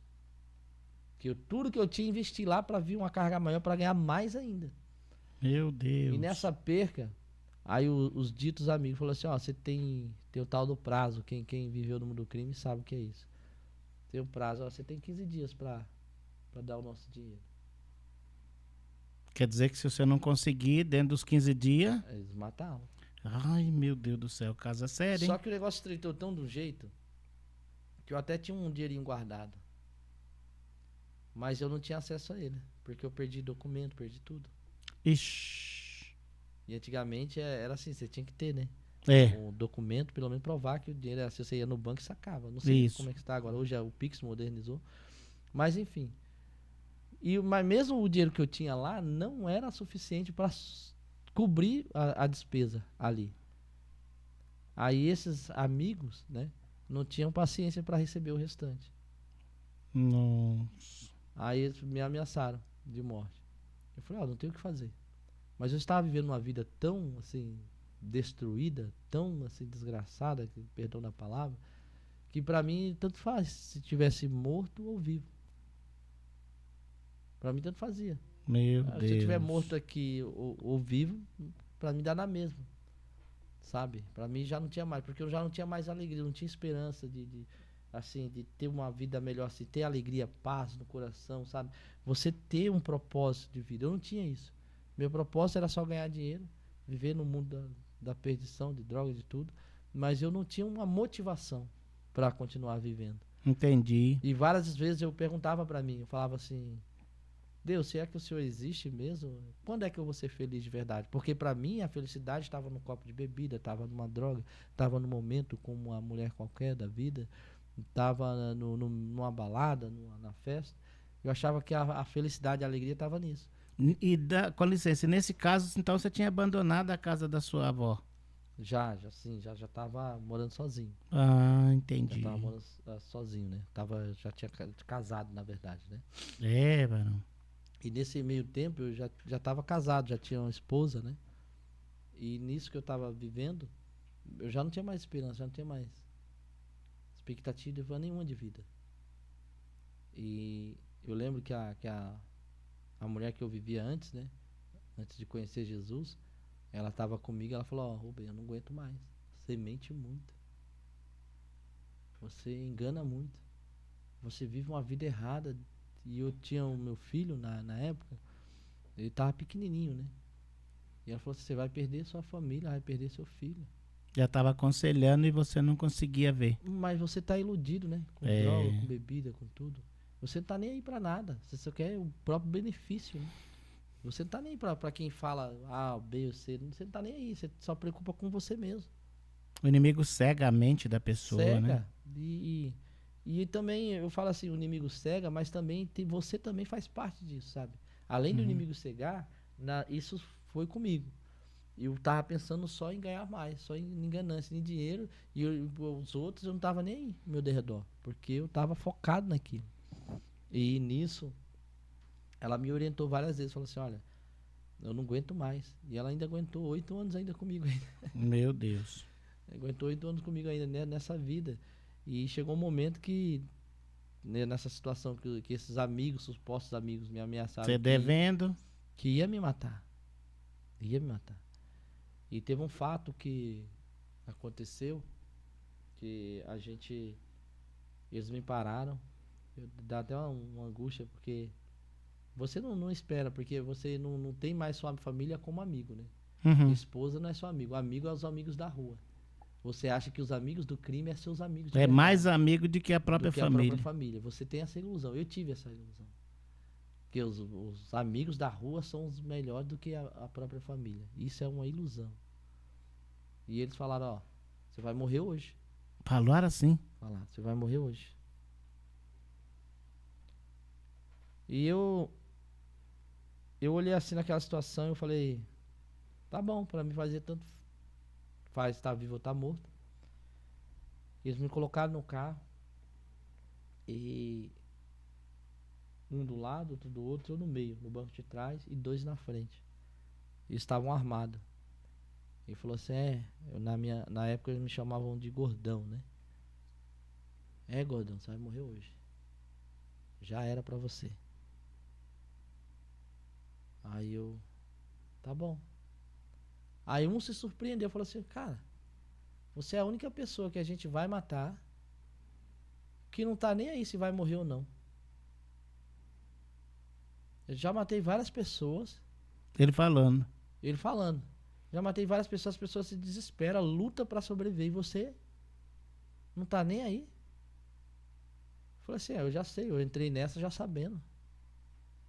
Tudo que eu tinha, investi lá para vir uma carga maior, para ganhar mais ainda. Meu E Deus. nessa perca, aí os ditos amigos falaram assim, ó, você tem o tal do prazo, quem viveu no mundo do crime sabe o que é isso. Tem o prazo, ó, você tem 15 dias para dar o nosso dinheiro. Quer dizer que se você não conseguir dentro dos 15 dias... Eles mataram. Ai, meu Deus do céu, casa séria, Só hein? que o negócio estreitou tão do jeito que eu até tinha um dinheirinho guardado. Mas eu não tinha acesso a ele, porque eu perdi documento, perdi tudo. Ixi. E antigamente era assim, você tinha que ter, né? É, Um documento, pelo menos provar que o dinheiro era, se você ia no banco e sacava. Não sei isso. como é que está agora. Hoje o Pix modernizou. Mas enfim. Mas mesmo o dinheiro que eu tinha lá não era suficiente para cobrir a despesa ali. Aí esses amigos, né, não tinham paciência para receber o restante. Nossa. Aí eles me ameaçaram de morte. Eu falei, ó, não tenho o que fazer. Mas eu estava vivendo uma vida tão, assim, destruída, tão, assim, desgraçada, perdão da palavra, que pra mim tanto faz se tivesse morto ou vivo. Pra mim tanto fazia. Meu Se eu tiver Deus. morto aqui ou vivo, pra mim dá na mesma. Sabe? Pra mim já não tinha mais, porque eu já não tinha mais alegria, não tinha esperança assim, de ter uma vida melhor, assim, ter alegria, paz no coração, sabe? Você ter um propósito de vida. Eu não tinha isso. Meu propósito era só ganhar dinheiro, viver no mundo da perdição, de droga, de tudo. Mas eu não tinha uma motivação para continuar vivendo. Entendi. E várias vezes eu perguntava para mim, eu falava assim, Deus, será que o Senhor existe mesmo? Quando é que eu vou ser feliz de verdade? Porque para mim a felicidade estava num copo de bebida, estava numa droga, estava no momento com uma mulher qualquer da vida, estava numa balada, na festa. Eu achava que a felicidade e a alegria estava nisso. Com licença, nesse caso, então você tinha abandonado a casa da sua avó. Já estava morando sozinho. Ah, Já entendi. estava morando sozinho, né? Já tinha casado, na verdade, né? É, varão. E nesse meio tempo eu já estava casado, já tinha uma esposa, né? E nisso que eu estava vivendo, eu já não tinha mais esperança, já não tinha mais expectativa nenhuma de vida. E eu lembro que a mulher que eu vivia antes, né? Antes de conhecer Jesus, ela estava comigo, ela falou, ó, Rubem, eu não aguento mais. Você mente muito. Você engana muito. Você vive uma vida errada. E eu tinha o meu filho na época, ele estava pequenininho, né? E ela falou assim, você vai perder sua família, vai perder seu filho. Já estava aconselhando e você não conseguia ver. Mas você tá iludido, né? Com droga, com bebida, com tudo. Você não tá nem aí pra nada. Você só quer o próprio benefício, né? Você não tá nem aí pra quem fala A, B ou C. Você não tá nem aí. Você só preocupa com você mesmo. O inimigo cega a mente da pessoa, né? Cega. E também eu falo assim, o inimigo cega, mas também você também faz parte disso, sabe? Além do inimigo cegar, isso foi comigo. Eu tava pensando só em ganhar mais, só em ganância, em dinheiro. E os outros eu não tava nem aí, ao meu derredor. Porque eu tava focado naquilo. E nisso, ela me orientou várias vezes. Falou assim, olha, eu não aguento mais. E ela ainda aguentou 8 anos ainda comigo ainda. Meu Deus. Aguentou 8 anos comigo ainda, né, nessa vida. E chegou um momento que, né, nessa situação, que esses amigos, supostos amigos, me ameaçaram Você devendo. que ia me matar. Ia me matar. E teve um fato que aconteceu, que eles me pararam. Dá até uma angústia, porque você não espera, porque você não tem mais sua família como amigo, né? Uhum. Esposa não é seu amigo, amigo é os amigos da rua. Você acha que os amigos do crime são seus amigos de É verdade, mais amigo do que a própria do que a família. própria família. Você tem essa ilusão. Eu tive essa ilusão. Que os amigos da rua são os melhores do que a própria família. Isso é uma ilusão. E eles falaram, ó, você vai morrer hoje. Falaram assim. Falaram, você vai morrer hoje. E eu olhei assim naquela situação e eu falei, tá bom, pra mim fazer tanto faz estar vivo ou tá morto. Eles me colocaram no carro e um do lado, outro do outro, eu no meio, no banco de trás e dois na frente. E estavam armados. Ele falou assim, na época eles me chamavam de gordão, né? É, gordão, você vai morrer hoje. Já era pra você. Aí eu, tá bom. Aí um se surpreendeu, falou assim, cara, você é a única pessoa que a gente vai matar que não tá nem aí se vai morrer ou não. Eu já matei várias pessoas. Ele falando. Ele falando. Já matei várias pessoas, as pessoas se desesperam, luta pra sobreviver e você não tá nem aí. Eu falei assim, eu já sei, eu entrei nessa já sabendo.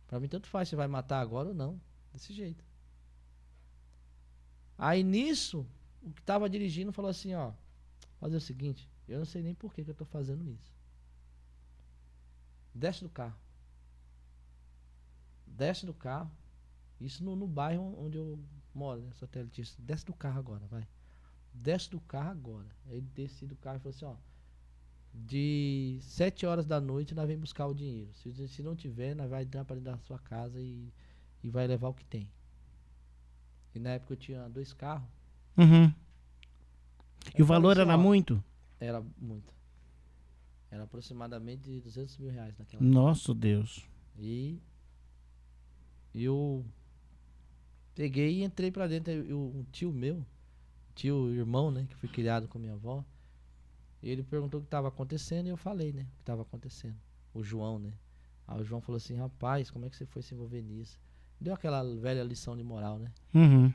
Pra mim tanto faz se vai matar agora ou não. Desse jeito. Aí nisso, o que tava dirigindo falou assim, ó, fazer o seguinte, eu não sei nem por que eu tô fazendo isso. Desce do carro. Desce do carro. Isso no bairro onde eu moro, né? Satelitista. Desce do carro agora, vai. Desce do carro agora. Aí ele desce do carro e falou assim, ó. De 7 horas da noite nós vamos buscar o dinheiro. Se não tiver, nós vai dar pra dentro da sua casa e vai levar o que tem. E na época eu tinha 2 carros. Uhum. E Eu o valor falei assim, era ó, muito? Era muito. Era aproximadamente R$ 200.000 naquela época. Nosso Deus. E eu peguei e entrei pra dentro. Um tio meu, irmão, né, que foi criado com minha avó, ele perguntou o que estava acontecendo e eu falei, né, o que estava acontecendo. O João, né. Aí o João falou assim, rapaz, como é que você foi se envolver nisso? Deu aquela velha lição de moral, né. Uhum.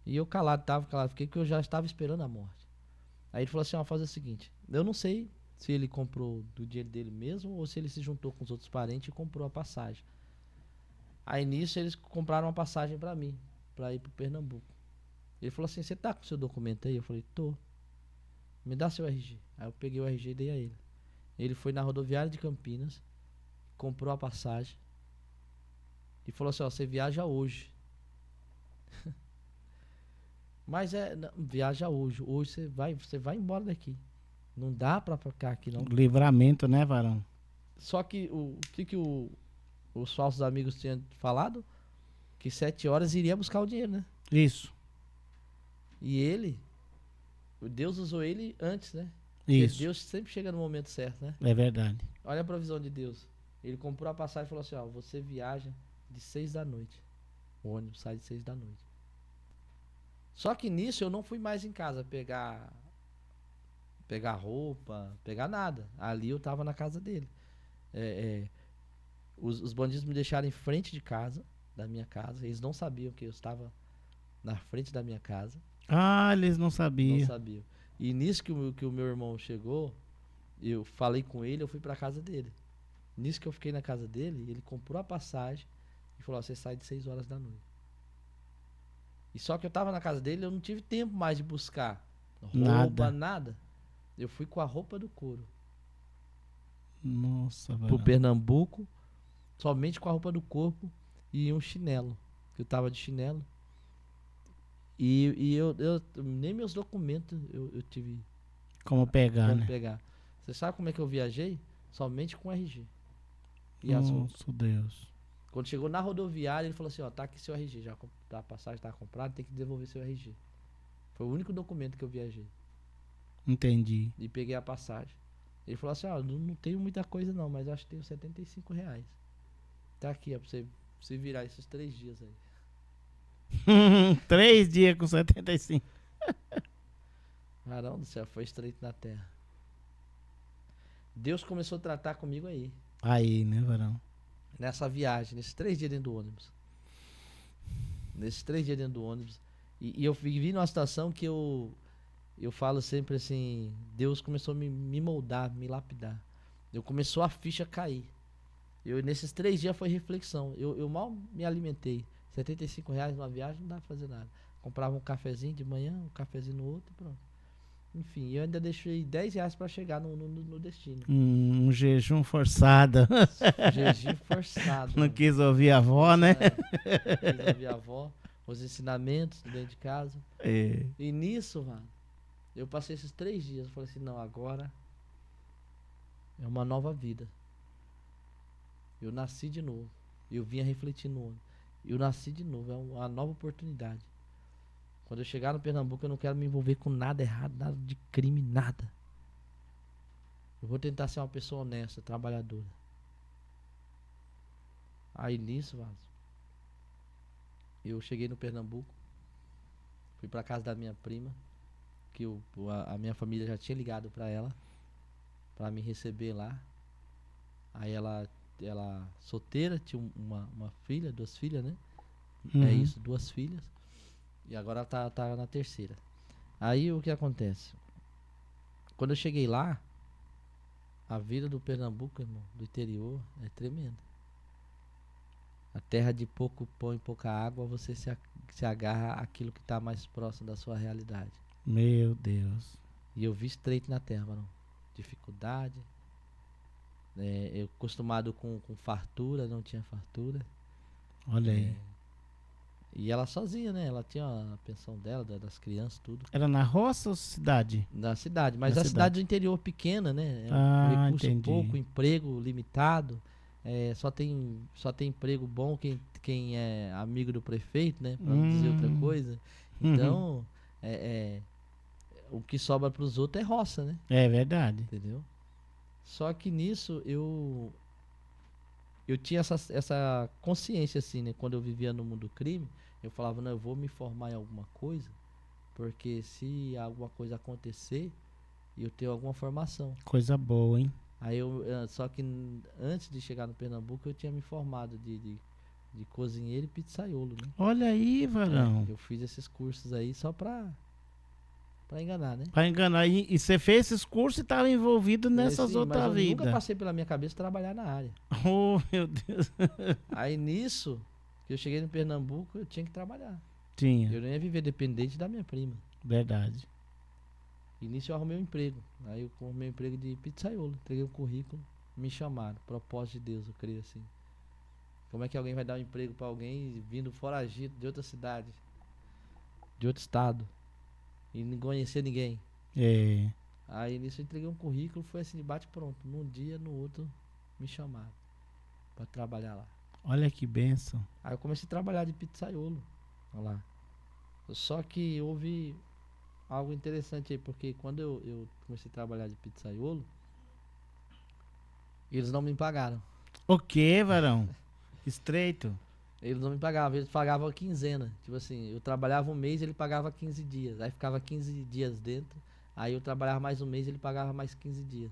E eu tava calado, fiquei que eu já estava esperando a morte. Aí ele falou assim, ó, fazer o seguinte, eu não sei se ele comprou do dinheiro dele mesmo ou se ele se juntou com os outros parentes e comprou a passagem. Aí nisso eles compraram uma passagem pra mim, pra ir pro Pernambuco. Ele falou assim, você tá com seu documento aí? Eu falei, tô. Me dá seu RG. Aí eu peguei o RG e dei a ele. Ele foi na rodoviária de Campinas, comprou a passagem e falou assim, ó, você viaja hoje. Mas não, viaja hoje. Hoje você vai embora daqui. Não dá pra ficar aqui não. Livramento, né, varão? Só que o que os falsos amigos tinham falado? Que 7 horas iria buscar o dinheiro, né? Isso. E ele, o Deus usou ele antes, né? Porque Isso. Deus sempre chega no momento certo, né? É verdade. Olha a provisão de Deus. Ele comprou a passagem e falou assim, ó, você viaja de 6 da noite. O ônibus sai de 6 da noite. Só que nisso eu não fui mais em casa pegar roupa, pegar nada. Ali eu tava na casa dele. Os bandidos me deixaram em frente de casa, da minha casa. Eles não sabiam que eu estava na frente da minha casa. Ah, eles não Não sabiam. sabiam. E nisso que o meu irmão chegou, eu falei com ele, eu fui pra casa dele. Nisso que eu fiquei na casa dele, ele comprou a passagem e falou, ó, você sai de 6 horas da noite. E só que eu tava na casa dele, eu não tive tempo mais de buscar roupa, nada. Eu fui com a roupa do couro Nossa, pro velho. Pernambuco, somente com a roupa do corpo e um chinelo. Que eu tava de chinelo. E eu nem meus documentos eu tive Como pegar, como né? pegar. Você sabe como é que eu viajei? Somente com RG. E as roupas. Nossa, Deus. Quando chegou na rodoviária, ele falou assim, ó, tá aqui seu RG, a passagem tá comprada, tem que devolver seu RG. Foi o único documento que eu viajei. Entendi. E peguei a passagem. Ele falou assim, ó, não tenho muita coisa não, mas acho que tenho R$ 75. Tá aqui, ó, pra você se virar esses 3 dias aí. 3 dias com 75. Caramba do céu, foi estreito na terra. Deus começou a tratar comigo aí. Aí, né, varão? Nessa viagem, nesses 3 dias dentro do ônibus. Nesses 3 dias dentro do ônibus. E eu vivi numa situação que eu eu falo sempre assim, Deus começou a me moldar, me lapidar. Começou a ficha cair. Nesses 3 dias foi reflexão. Eu mal me alimentei. R$ 75 numa viagem não dá pra fazer nada. Comprava um cafezinho de manhã, um cafezinho no outro e pronto. Enfim, eu ainda deixei R$ 10 pra chegar no destino. Um jejum forçado. Jejum forçado. Não mano. quis ouvir a avó, né? Quis ouvir a avó, os ensinamentos dentro de casa. É. E nisso, mano, eu passei esses 3 dias. Eu falei assim, não, agora é uma nova vida. Eu nasci de novo. Eu vinha refletindo no ano. Eu nasci de novo, é uma nova oportunidade. Quando eu chegar no Pernambuco, eu não quero me envolver com nada errado, nada de crime, nada. Eu vou tentar ser uma pessoa honesta, trabalhadora. Aí nisso, Vaso, eu cheguei no Pernambuco, fui pra casa da minha prima, que a minha família já tinha ligado pra ela, pra me receber lá. Aí ela solteira, tinha uma filha, 2 filhas, né? É Uhum. isso, 2 filhas. E agora ela tá na terceira. Aí o que acontece? Quando eu cheguei lá, a vida do Pernambuco, irmão, do interior, é tremenda. A terra de pouco pão e pouca água, você se agarra àquilo que está mais próximo da sua realidade. Meu Deus. E eu vi estreito na terra, mano. Dificuldade. Eu acostumado com fartura, não tinha fartura. Olha aí. E ela sozinha, né? Ela tinha a pensão dela, das crianças, tudo. Era na roça ou cidade? Na cidade, mas Na a cidade do cidade. interior pequena, né? O Ah, recurso entendi. pouco, emprego limitado. Só tem emprego bom quem é amigo do prefeito, né? Pra não dizer outra Hum. coisa. Uhum. Então, é, é, o que sobra pros outros é roça, né? É verdade. Entendeu? Só que nisso eu tinha essa consciência, assim, né? Quando eu vivia no mundo do crime, eu falava, não, eu vou me formar em alguma coisa, porque se alguma coisa acontecer, eu tenho alguma formação. Coisa boa, hein? Aí só que antes de chegar no Pernambuco, eu tinha me formado de cozinheiro e pizzaiolo, né? Olha aí, varão. Eu fiz esses cursos aí só pra enganar, né? Pra enganar. E você fez esses cursos e estava envolvido nessas Sim, mas outras eu nunca vidas. passei pela minha cabeça trabalhar na área. Oh, meu Deus. Aí nisso, que eu cheguei no Pernambuco, eu tinha que trabalhar. Tinha. Eu não ia viver dependente da minha prima. Verdade. E nisso eu arrumei um emprego. Aí eu arrumei um emprego de pizzaiolo. Entreguei o currículo, me chamaram. Propósito de Deus, eu creio assim. Como é que alguém vai dar um emprego pra alguém vindo foragido de outra cidade, de outro estado, e não conhecer ninguém? É. Aí nisso eu entreguei um currículo, foi assim, de bate pronto. Num dia, no outro, me chamaram pra trabalhar lá. Olha que bênção. Aí eu comecei a trabalhar de pizzaiolo lá. Só que houve algo interessante aí, porque quando eu comecei a trabalhar de pizzaiolo, eles não me pagaram. O que, varão? Estreito. Eles não me pagavam, eles pagavam a quinzena. Tipo assim, eu trabalhava um mês, ele pagava 15 dias. Aí ficava 15 dias dentro. Aí eu trabalhava mais um mês, ele pagava mais 15 dias.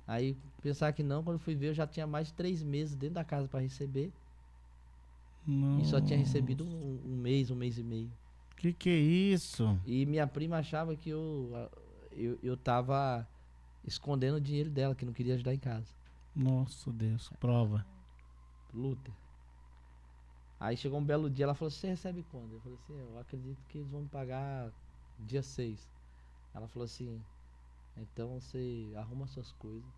Aí pensar que não, quando eu fui ver, eu já tinha mais de 3 meses dentro da casa pra receber. E só tinha recebido Nossa. um mês e meio. Que é isso? E minha prima achava que eu tava escondendo o dinheiro dela, que não queria ajudar em casa. Nossa, Deus. Prova. Luta. Aí chegou um belo dia, ela falou, você recebe quando? Eu falei assim, eu acredito que eles vão me pagar dia 6. Ela falou assim, então você arruma suas coisas,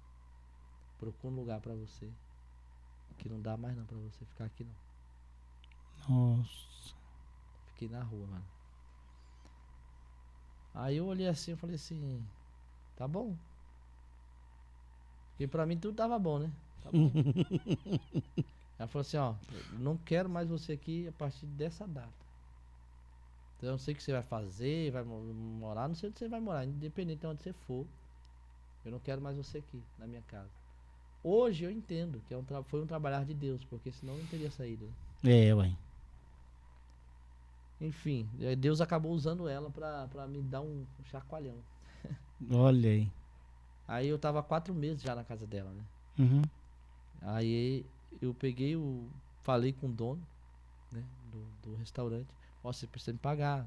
procura um lugar pra você, que não dá mais não pra você ficar aqui não. Nossa. Fiquei na rua, mano. Aí eu olhei assim, eu falei assim, tá bom. Porque pra mim tudo tava bom, né? Tá bom. Ela falou assim, ó, não quero mais você aqui a partir dessa data. Então eu não sei o que você vai fazer, vai morar, não sei onde você vai morar, independente de onde você for. Eu não quero mais você aqui na minha casa. Hoje eu entendo que foi um trabalhar de Deus, porque senão eu não teria saído, né? É, ué. Enfim, Deus acabou usando ela pra me dar um chacoalhão. Olha aí. Aí eu tava 4 meses já na casa dela, né? Uhum. Aí eu peguei falei com o dono, né, do restaurante. Ó, você precisa me pagar.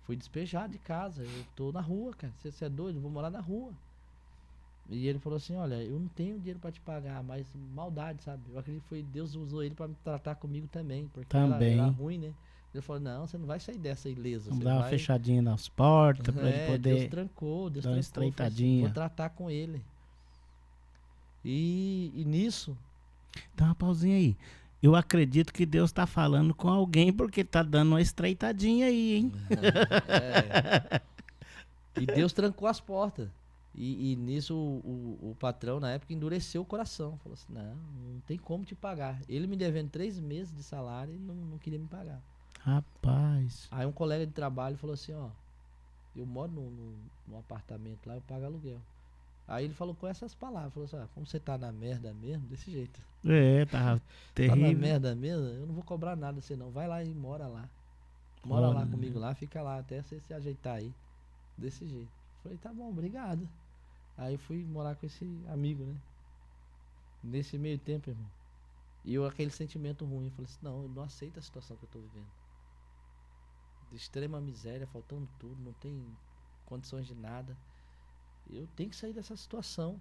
fui despejado de casa. Eu tô na rua, cara. Você é doido? Eu vou morar na rua. E ele falou assim, olha, eu não tenho dinheiro pra te pagar, mas maldade, sabe? Eu acredito que foi Deus usou ele pra me tratar comigo também, porque era Também. ruim, né? Ele falou, não, você não vai sair dessa ileso, Vamos você dar uma vai... fechadinha nas portas pra ele Deus poder trancou, Deus dar uma trancou. Falou assim, vou estreitadinha. tratar com ele. E nisso, Dá uma pausinha aí. Eu acredito que Deus tá falando com alguém porque tá dando uma estreitadinha aí, hein? é, e Deus trancou as portas. E nisso o patrão na época endureceu o coração. Falou assim, não tem como te pagar. Ele me devendo 3 meses de salário e não queria me pagar. Rapaz. Aí um colega de trabalho falou assim, ó, eu moro num apartamento lá, eu pago aluguel. Aí ele falou com essas palavras, falou assim, como você tá na merda mesmo, desse jeito. É, tá Tá na terrível. merda mesmo, eu não vou cobrar nada você não. Vai lá e mora lá. Mora lá Olha. comigo lá, fica lá até você se ajeitar aí. Desse jeito. Falei, tá bom, obrigado. Aí fui morar com esse amigo, né? Nesse meio tempo, irmão. E eu aquele sentimento ruim, eu falei assim, não, eu não aceito a situação que eu tô vivendo. De extrema miséria, faltando tudo, não tem condições de nada. Eu tenho que sair dessa situação.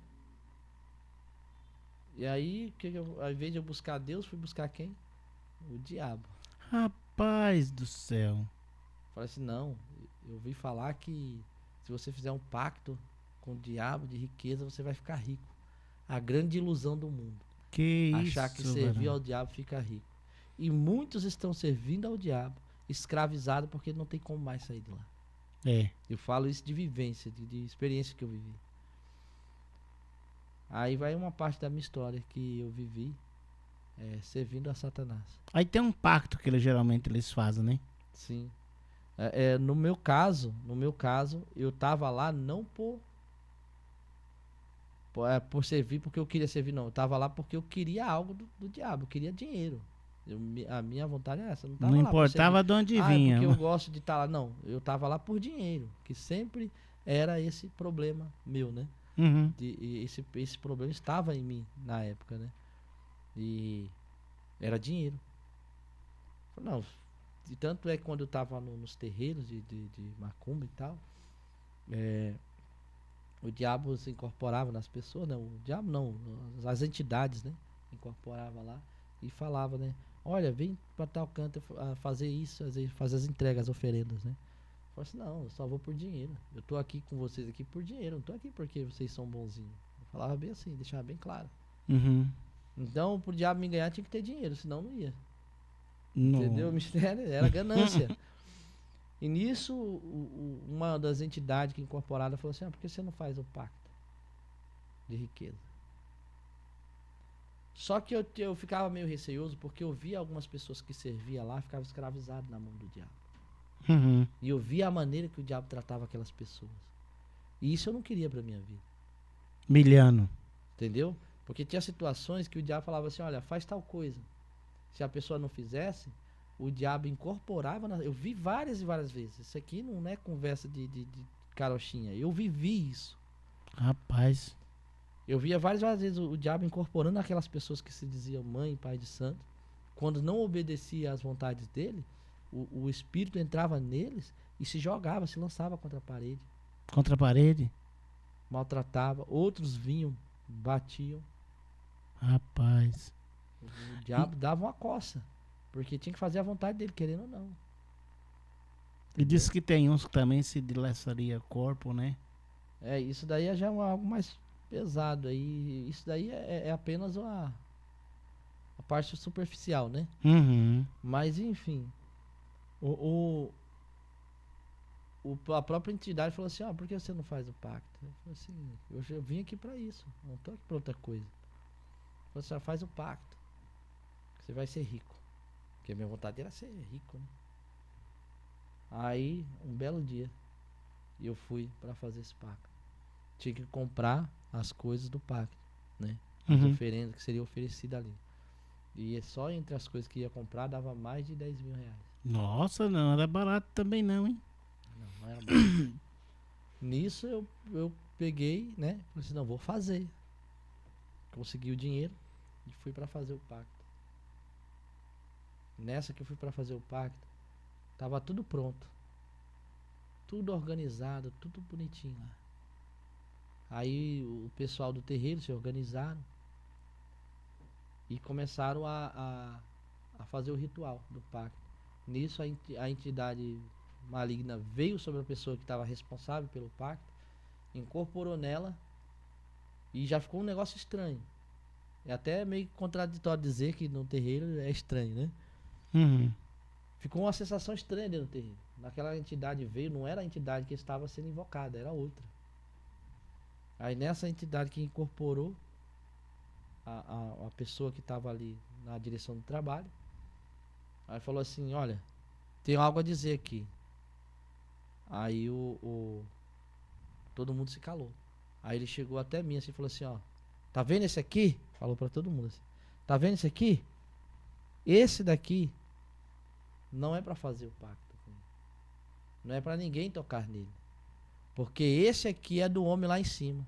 E aí, ao invés de eu buscar Deus, fui buscar quem? O diabo. Rapaz do céu. Falei assim, não, eu ouvi falar que se você fizer um pacto com o diabo de riqueza, você vai ficar rico. A grande ilusão do mundo. Que Achar que isso, servir varão. ao diabo fica rico. E muitos estão servindo ao diabo, escravizados porque não tem como mais sair de lá. É. Eu falo isso de vivência, de experiência que eu vivi. Aí vai uma parte da minha história que eu vivi servindo a Satanás. Aí tem um pacto que geralmente eles fazem, né? Sim. No meu caso, eu tava lá não por servir porque eu queria servir, não. Eu tava lá porque eu queria algo do diabo, eu queria dinheiro. A minha vontade é essa, eu não Não tava lá por servir. importava de onde É porque vinha. eu gosto de estar lá. Não, eu tava lá por dinheiro, que sempre era esse problema meu, né? Uhum. E esse problema estava em mim na época, né? E era dinheiro. Não, e tanto é que quando eu tava nos terreiros de macumba e tal, o diabo se incorporava nas pessoas, né? O diabo não, as entidades, né? Incorporava lá e falava, né? Olha, vem pra tal canto fazer isso, fazer as entregas, as oferendas, né? Eu falei assim, não, eu só vou por dinheiro. Eu tô aqui com vocês aqui por dinheiro, não tô aqui porque vocês são bonzinhos. Eu falava bem assim, deixava bem claro. Uhum. Então, pro diabo me ganhar tinha que ter dinheiro, senão não ia. Entendeu? O No. mistério era ganância. E nisso, uma das entidades que incorporada falou assim, por que você não faz o pacto de riqueza? Só que eu ficava meio receoso porque eu via algumas pessoas que serviam lá ficavam escravizadas na mão do diabo. Uhum. E eu via a maneira que o diabo tratava aquelas pessoas. E isso eu não queria pra minha vida. Milhano. Entendeu? Porque tinha situações que o diabo falava assim, olha, faz tal coisa. Se a pessoa não fizesse, o diabo incorporava. Eu vi várias e várias vezes. Isso aqui não é conversa de carochinha. Eu vivi isso. Rapaz. Eu via várias vezes o diabo incorporando aquelas pessoas que se diziam mãe e pai de santo. Quando não obedecia às vontades dele, o espírito entrava neles e se jogava, se lançava contra a parede. Contra a parede. Maltratava. Outros vinham, batiam. Rapaz. O diabo dava uma coça. Porque tinha que fazer a vontade dele, querendo ou não. E disse que tem uns que também se dilataria corpo, né? Isso daí já é algo mais pesado. Aí, isso daí é apenas a parte superficial, né? Uhum. Mas enfim. A própria entidade falou assim, por que você não faz o pacto? Eu falei assim, eu vim aqui pra isso, não tô aqui pra outra coisa. Falou assim, faz o pacto, que você vai ser rico. Porque a minha vontade era ser rico, né? Aí, um belo dia, eu fui pra fazer esse pacto. Tinha que comprar as coisas do pacto, né? As Uhum. oferendas que seriam oferecidas ali. E só entre as coisas que ia comprar dava mais de 10 mil reais. Nossa, não era barato também não, hein? Não era barato. Nisso eu peguei, né? Falei assim, não, vou fazer. Consegui o dinheiro e fui pra fazer o pacto. Nessa que eu fui pra fazer o pacto, tava tudo pronto. tudo organizado, tudo bonitinho lá. Aí o pessoal do terreiro se organizaram e começaram a fazer o ritual do pacto. Nisso a entidade maligna veio sobre a pessoa que estava responsável pelo pacto, incorporou nela e já ficou um negócio estranho. É até meio contraditório dizer que no terreiro é estranho, né? Uhum. Ficou uma sensação estranha dentro do terreiro. Naquela entidade veio, não era a entidade que estava sendo invocada, era outra. Aí nessa entidade que incorporou a pessoa que estava ali na direção do trabalho, aí falou assim, olha, tem algo a dizer aqui. Aí todo mundo se calou. Aí ele chegou até mim assim e falou assim, ó, tá vendo esse aqui? Falou pra todo mundo assim, tá vendo esse aqui? Esse daqui não é pra fazer o pacto comigo. Não é pra ninguém tocar nele. Porque esse aqui é do homem lá em cima.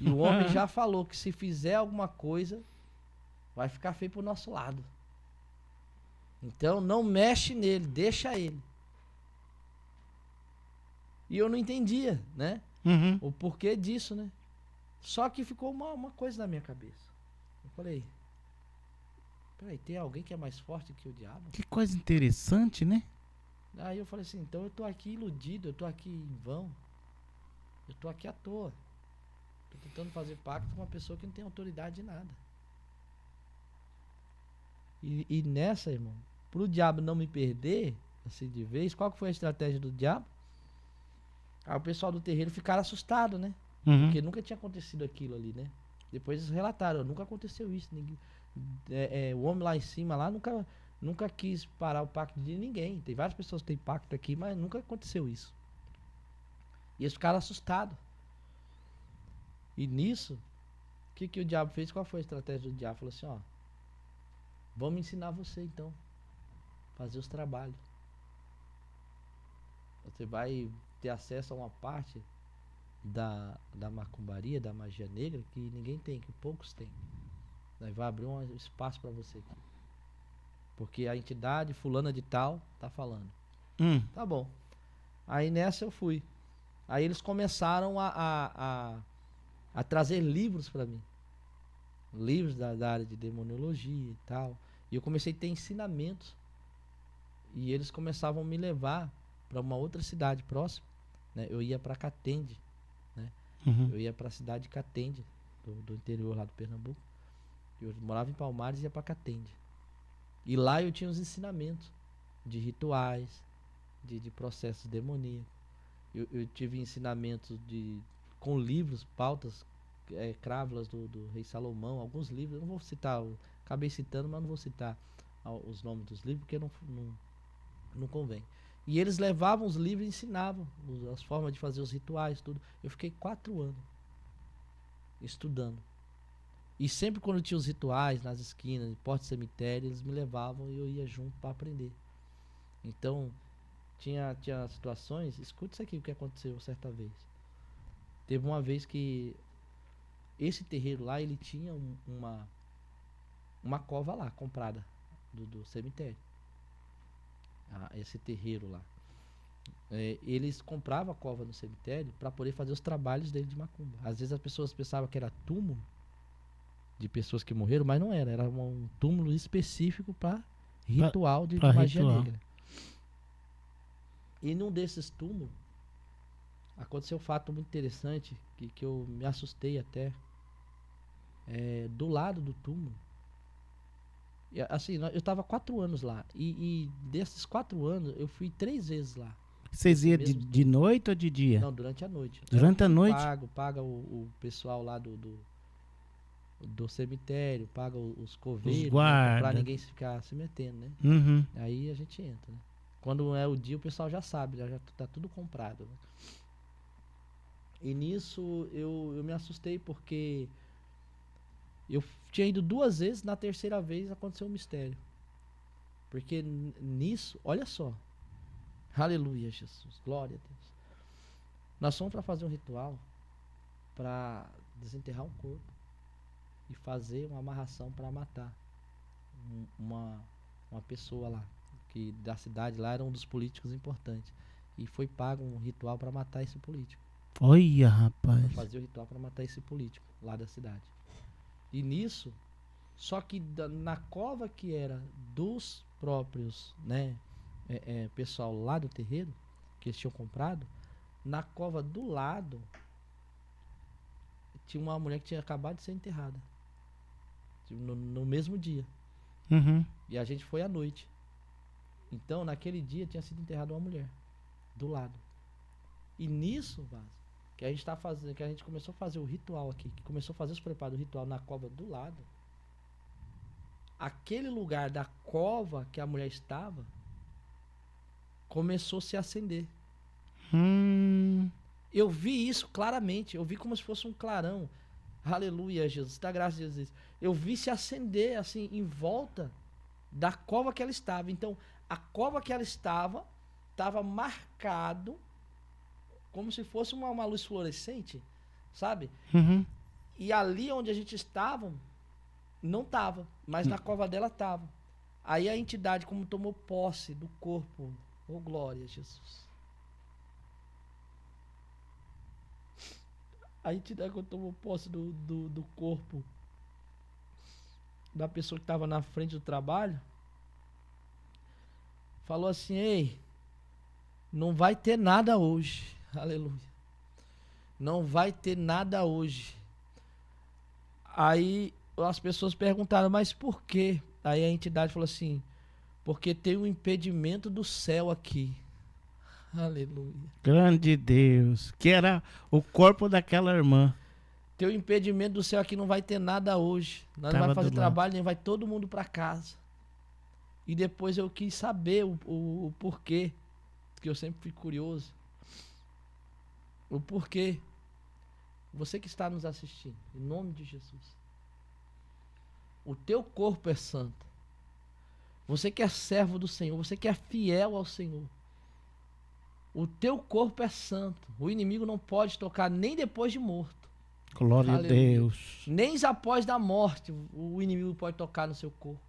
E o homem já falou que se fizer alguma coisa, vai ficar feio pro nosso lado. Então não mexe nele, deixa ele. E eu não entendia, né? Uhum. O porquê disso, né? Só que ficou uma coisa na minha cabeça. Eu falei, peraí, tem alguém que é mais forte que o diabo? Que coisa interessante, né? Aí eu falei assim, então eu tô aqui iludido, eu tô aqui em vão. Eu tô aqui à toa. Tô tentando fazer pacto com uma pessoa que não tem autoridade de nada. E nessa, irmão, pro diabo não me perder, assim de vez, qual que foi a estratégia do diabo? Aí o pessoal do terreiro ficaram assustado, né? Uhum. Porque nunca tinha acontecido aquilo ali, né? Depois eles relataram, nunca aconteceu isso. Ninguém, o homem lá em cima lá nunca quis parar o pacto de ninguém. Tem várias pessoas que têm pacto aqui, mas nunca aconteceu isso. E eles ficaram assustados. E nisso, o que o diabo fez? Qual foi a estratégia do diabo? Falou assim, ó, vamos ensinar você então, fazer os trabalhos. Você vai ter acesso a uma parte da macumbaria, da magia negra, que ninguém tem, que poucos têm. Aí vai abrir um espaço para você aqui. Porque a entidade fulana de tal tá falando. Tá bom. Aí nessa eu fui. Aí eles começaram a trazer livros para mim. Livros da área de demoniologia e tal. E eu comecei a ter ensinamentos. E eles começavam a me levar para uma outra cidade próxima. Né? Eu ia para Catende. Né? Uhum. Eu ia para a cidade de Catende, do interior lá do Pernambuco. Eu morava em Palmares e ia para Catende. E lá eu tinha os ensinamentos de rituais, de processos demoníacos. Eu tive ensinamentos com livros, pautas, crávulas do rei Salomão, alguns livros. Eu não vou citar, acabei citando, mas não vou citar os nomes dos livros, porque não convém. E eles levavam os livros e ensinavam as formas de fazer os rituais, tudo. Eu fiquei 4 anos estudando. E sempre quando tinha os rituais nas esquinas, em porta de cemitério, eles me levavam e eu ia junto para aprender. Então, tinha situações, escuta isso aqui o que aconteceu certa vez. Teve uma vez que esse terreiro lá, ele tinha uma cova lá, comprada do cemitério. Esse terreiro lá. Eles compravam a cova no cemitério para poder fazer os trabalhos dele de macumba. Às vezes as pessoas pensavam que era túmulo de pessoas que morreram, mas não era. Era um túmulo específico para ritual de magia ritual. negra. E num desses túmulos aconteceu um fato muito interessante que eu me assustei até. Do lado do túmulo, assim, eu estava 4 anos lá e desses 4 anos eu fui 3 vezes lá. Vocês iam de noite ou de dia? Não, durante a noite. Durante a noite? Paga o pessoal lá do cemitério, paga os coveiros, né, pra ninguém ficar se metendo, né? Uhum. Aí a gente entra, né? Quando é o dia, o pessoal já sabe, já tá tudo comprado, né? E nisso eu me assustei porque eu tinha ido 2 vezes, na terceira vez aconteceu um mistério. Porque nisso, olha só. Aleluia, Jesus. Glória a Deus. Nós fomos para fazer um ritual para desenterrar um corpo e fazer uma amarração para matar uma pessoa lá, que da cidade lá era um dos políticos importantes. E foi pago um ritual para matar esse político. Olha, Pra rapaz. fazer o ritual para matar esse político lá da cidade. E nisso, só que na cova que era dos próprios, né, pessoal lá do terreiro, que eles tinham comprado, na cova do lado tinha uma mulher que tinha acabado de ser enterrada. No mesmo dia. Uhum. E a gente foi à noite. Então, naquele dia tinha sido enterrada uma mulher do lado. E nisso, Vaz, que a gente tá fazendo, que a gente começou a fazer o ritual aqui, que começou a fazer os preparos do ritual na cova do lado. Aquele lugar da cova que a mulher estava começou a se acender. Eu vi isso claramente, eu vi como se fosse um clarão. Aleluia, Jesus, dá graças a Jesus. Eu vi se acender assim em volta da cova que ela estava. Então, a cova que ela estava marcado como se fosse uma luz fluorescente, sabe? Uhum. E ali onde a gente estava, não estava, mas na cova dela estava. Aí a entidade, como tomou posse do corpo, oh glória a Jesus. A entidade, quando tomou posse do corpo da pessoa que estava na frente do trabalho, falou assim: ei, não vai ter nada hoje. Aleluia. Não vai ter nada hoje. Aí as pessoas perguntaram, mas por quê? Aí a entidade falou assim: porque tem um impedimento do céu aqui. Aleluia. Grande Deus. Que era o corpo daquela irmã. Tem um impedimento do céu aqui, não vai ter nada hoje. Nós não Tava vai fazer do lado. trabalho, nem vai todo mundo para casa. E depois eu quis saber o porquê, porque eu sempre fui curioso. O porquê. Você que está nos assistindo, em nome de Jesus. O teu corpo é santo. Você que é servo do Senhor, você que é fiel ao Senhor. O teu corpo é santo. O inimigo não pode tocar nem depois de morto. Glória Aleluia. a Deus. Nem após da morte o inimigo pode tocar no seu corpo.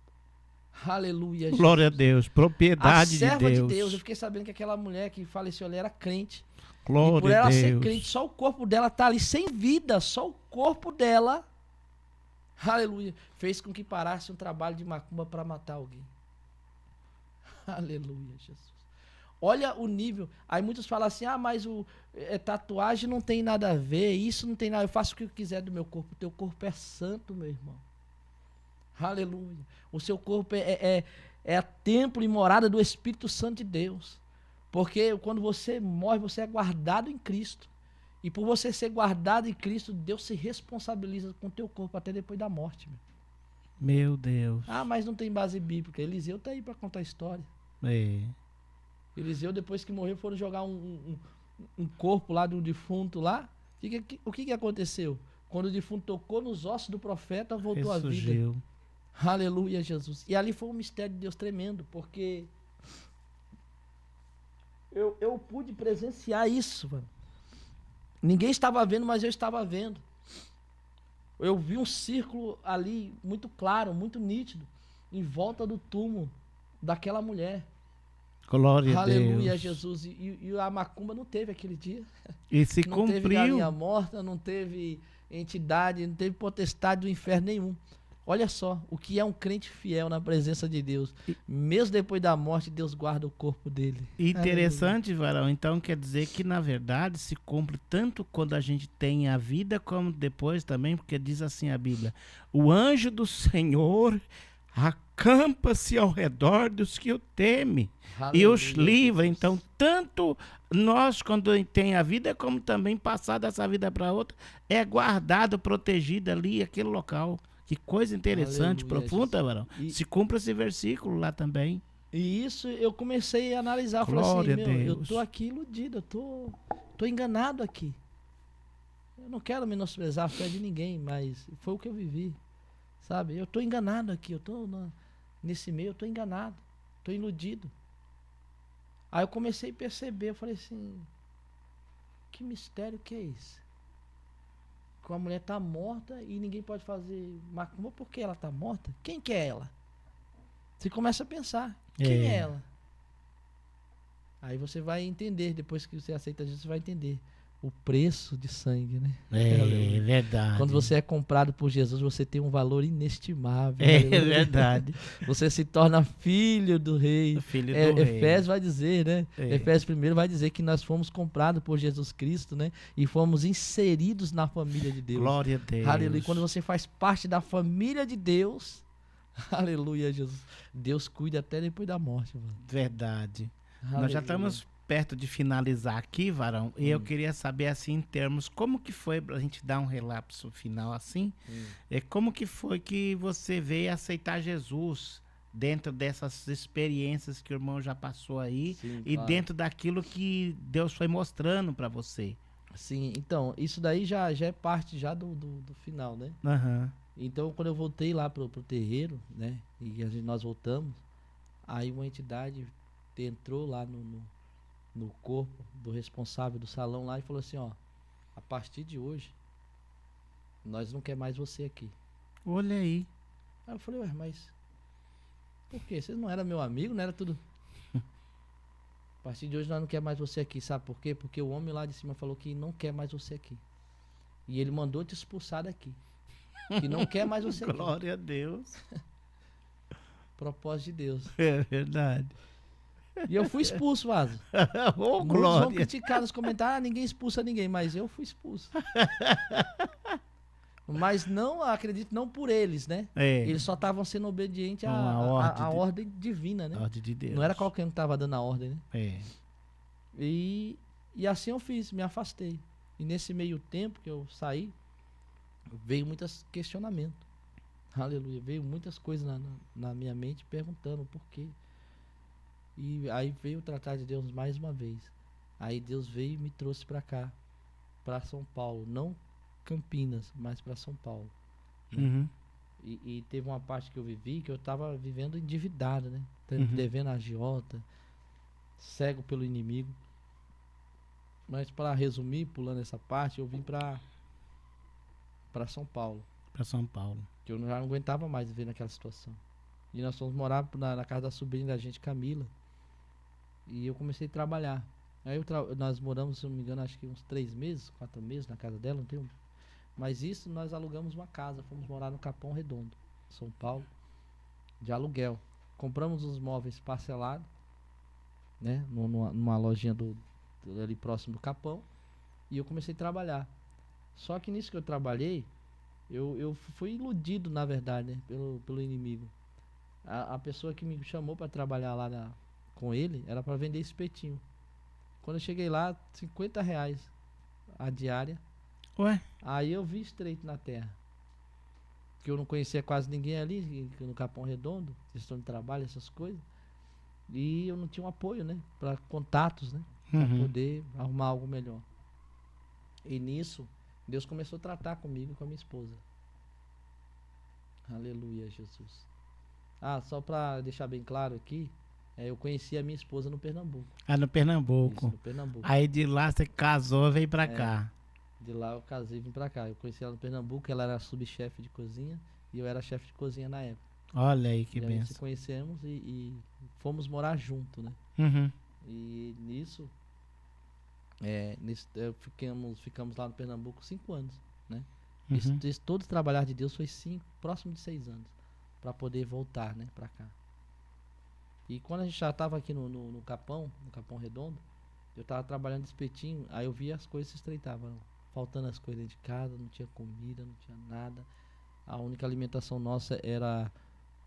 Aleluia, Jesus. Glória a Deus. A Propriedade de serva de Deus. Deus. Eu fiquei sabendo que aquela mulher que faleceu ali era crente. E por Glória a ela ser Deus. crente, só o corpo dela tá ali sem vida. Só o corpo dela, aleluia, fez com que parasse um trabalho de macumba para matar alguém. Aleluia, Jesus. Olha o nível. Aí muitos falam assim: ah, mas tatuagem não tem nada a ver, isso não tem nada. Eu faço o que eu quiser do meu corpo. O teu corpo é santo, meu irmão. Aleluia. O seu corpo é a templo e morada do Espírito Santo de Deus. Porque quando você morre, você é guardado em Cristo. E por você ser guardado em Cristo, Deus se responsabiliza com o teu corpo até depois da morte. Meu Deus. Ah, mas não tem base bíblica. Eliseu tá aí para contar a história. É. Eliseu, depois que morreu, foram jogar um corpo lá de um defunto lá. O que aconteceu? Quando o defunto tocou nos ossos do profeta, voltou à vida. Ressurgiu. Aleluia, Jesus. E ali foi um mistério de Deus tremendo, porque eu pude presenciar isso, mano. Ninguém estava vendo, mas eu estava vendo. Eu vi um círculo ali muito claro, muito nítido, em volta do túmulo daquela mulher. Glória a Aleluia, Deus. Jesus. E a macumba não teve aquele dia. E se Não teve cumpriu. galinha morta, não teve entidade, não teve potestade do inferno nenhum. Olha só, o que é um crente fiel na presença de Deus. Mesmo depois da morte, Deus guarda o corpo dele. Interessante, Varão. Então quer dizer que na verdade se cumpre tanto quando a gente tem a vida como depois também, porque diz assim a Bíblia: o anjo do Senhor acampa-se ao redor dos que o temem e os livra. Então, tanto nós, quando tem a vida, como também passar dessa vida para outra, é guardado, protegido ali, aquele local. Que coisa interessante, Aleluia, profunda, Varão. E- Se cumpre esse versículo lá também. E isso eu comecei a analisar. Eu falei Glória assim, a meu, eu Deus. tô aqui iludido, eu tô enganado aqui. Eu não quero menosprezar a fé de ninguém, mas foi o que eu vivi, sabe? Eu tô enganado aqui, nesse meio, eu tô enganado, tô iludido. Aí eu comecei a perceber, eu falei assim, que mistério que é esse? Que uma mulher tá morta e ninguém pode fazer macumba porque ela tá morta? Quem que é ela? Você começa a pensar, quem é ela? Aí você vai entender, depois que você aceita Jesus, você vai entender o preço de sangue, né? É verdade. Quando você é comprado por Jesus, você tem um valor inestimável. É Aleluia. verdade. Você se torna filho do rei. Filho do rei. Efésios vai dizer, né? É. Efésios 1 vai dizer que nós fomos comprados por Jesus Cristo, né? E fomos inseridos na família de Deus. Glória a Deus. Aleluia. Quando você faz parte da família de Deus, aleluia, Jesus. Deus cuida até depois da morte, mano. Verdade. Aleluia. Nós já estamos perto de finalizar aqui, Varão, e eu queria saber, assim, em termos, como que foi, pra gente dar um relapso final, assim, como que foi que você veio aceitar Jesus dentro dessas experiências que o irmão já passou aí, Sim, e claro. dentro daquilo que Deus foi mostrando para você? Sim, então, isso daí já é parte já do final, né? Aham. Então, quando eu voltei lá pro terreiro, né? E nós voltamos, aí uma entidade entrou lá no corpo do responsável do salão lá e falou assim, ó, a partir de hoje, nós não quer mais você aqui. Olha aí. Aí eu falei, ué, mas por quê? Vocês não eram meu amigo, não era tudo... A partir de hoje nós não quer mais você aqui, sabe por quê? Porque o homem lá de cima falou que não quer mais você aqui. E ele mandou te expulsar daqui. Que não quer mais você aqui. Glória a Deus. Propósito de Deus. É verdade. E eu fui expulso, Vaso. Ô, Muitos vão glória. criticar nos comentários, ninguém expulsa ninguém, mas eu fui expulso. Mas não, acredito, não por eles, né? É. Eles só estavam sendo obedientes Uma à ordem divina, né? Ordem de Deus. Não era qualquer um que estava dando a ordem, né? É. E assim eu fiz, me afastei. E nesse meio tempo que eu saí, veio muitos questionamentos. Aleluia. Veio muitas coisas na minha mente perguntando por quê. E aí veio o tratar de Deus mais uma vez. Aí Deus veio e me trouxe para cá, para São Paulo. Não Campinas, mas para São Paulo. Uhum. E teve uma parte que eu vivi que eu estava vivendo endividado, né? Uhum. Devendo a agiota, cego pelo inimigo. Mas para resumir, pulando essa parte, eu vim para São Paulo. Para São Paulo. Que eu já não aguentava mais viver naquela situação. E nós fomos morar na casa da sobrinha da gente, Camila. E eu comecei a trabalhar. Aí nós moramos, se não me engano, acho que uns 3 meses, 4 meses na casa dela, não tenho. Mas isso nós alugamos uma casa, fomos morar no Capão Redondo, São Paulo, de aluguel. Compramos os móveis parcelados, né? Numa lojinha ali próximo do Capão. E eu comecei a trabalhar. Só que nisso que eu trabalhei, eu fui iludido, na verdade, né? Pelo inimigo. A pessoa que me chamou para trabalhar lá com ele era para vender espetinho. Quando eu cheguei lá, R$ 50 a diária. Ué? Aí eu vi estreito na terra. Porque eu não conhecia quase ninguém ali, no Capão Redondo, questão de trabalho, essas coisas. E eu não tinha um apoio, né? Para contatos, né? Para poder arrumar algo melhor. E nisso, Deus começou a tratar comigo e com a minha esposa. Aleluia, Jesus. Só para deixar bem claro aqui, eu conheci a minha esposa no Pernambuco. Ah, no Pernambuco. Isso, no Pernambuco. Aí de lá você casou e veio pra cá. De lá eu casei e vim pra cá. Eu conheci ela no Pernambuco, ela era subchefe de cozinha e eu era chefe de cozinha na época. Olha aí que e aí se benção. conhecemos e fomos morar junto, né? Uhum. E nisso, ficamos lá no Pernambuco 5 anos, né? Uhum. Todo o trabalhar de Deus foi próximo de 6 anos, para poder voltar, né, pra cá. E quando a gente já estava aqui no Capão Redondo, eu estava trabalhando de espetinho, aí eu vi as coisas se estreitavam, faltando as coisas dentro de casa, não tinha comida, não tinha nada. A única alimentação nossa era,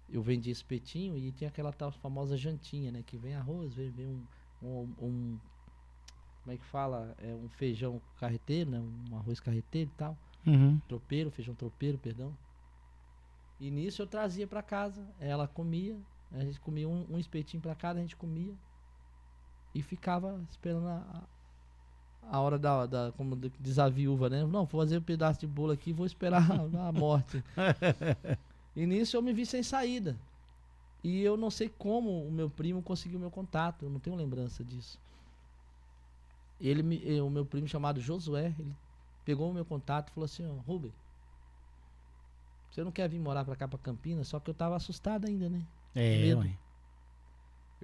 eu vendia espetinho e tinha aquela tal famosa jantinha, né, que vem arroz, vem um como é que fala, um feijão carreteiro, né, um arroz carreteiro e tal, Uhum. feijão tropeiro, perdão. E nisso eu trazia para casa, ela comia. A gente comia um espetinho para cada, a gente comia e ficava esperando a hora como diz a viúva, né? Não, vou fazer um pedaço de bolo aqui e vou esperar a morte. E nisso eu me vi sem saída. E eu não sei como o meu primo conseguiu meu contato, eu não tenho lembrança disso. O meu primo chamado Josué, ele pegou o meu contato e falou assim, ó, Rubem, você não quer vir morar pra cá, pra Campinas? Só que eu tava assustado ainda, né? Medo. Ué.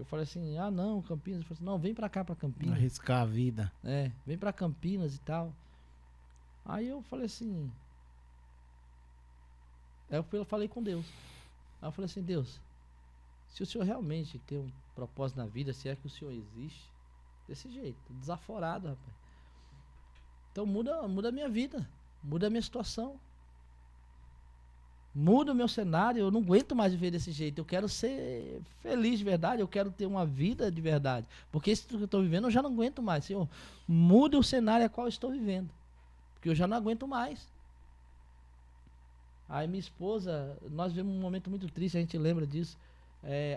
Eu falei assim, ah não, Campinas. Ele falou assim, não, vem pra cá, pra Campinas. Arriscar a vida. Vem pra Campinas e tal. Aí eu falei assim, eu falei com Deus. Aí eu falei assim, Deus, se o Senhor realmente tem um propósito na vida, se é que o Senhor existe, desse jeito, desaforado, rapaz. Então muda a minha vida, muda a minha situação. Muda o meu cenário, eu não aguento mais viver desse jeito. Eu quero ser feliz de verdade, eu quero ter uma vida de verdade. Porque esse que eu estou vivendo eu já não aguento mais. Senhor, muda o cenário a qual eu estou vivendo. Porque eu já não aguento mais. Aí minha esposa, nós vivemos um momento muito triste, a gente lembra disso.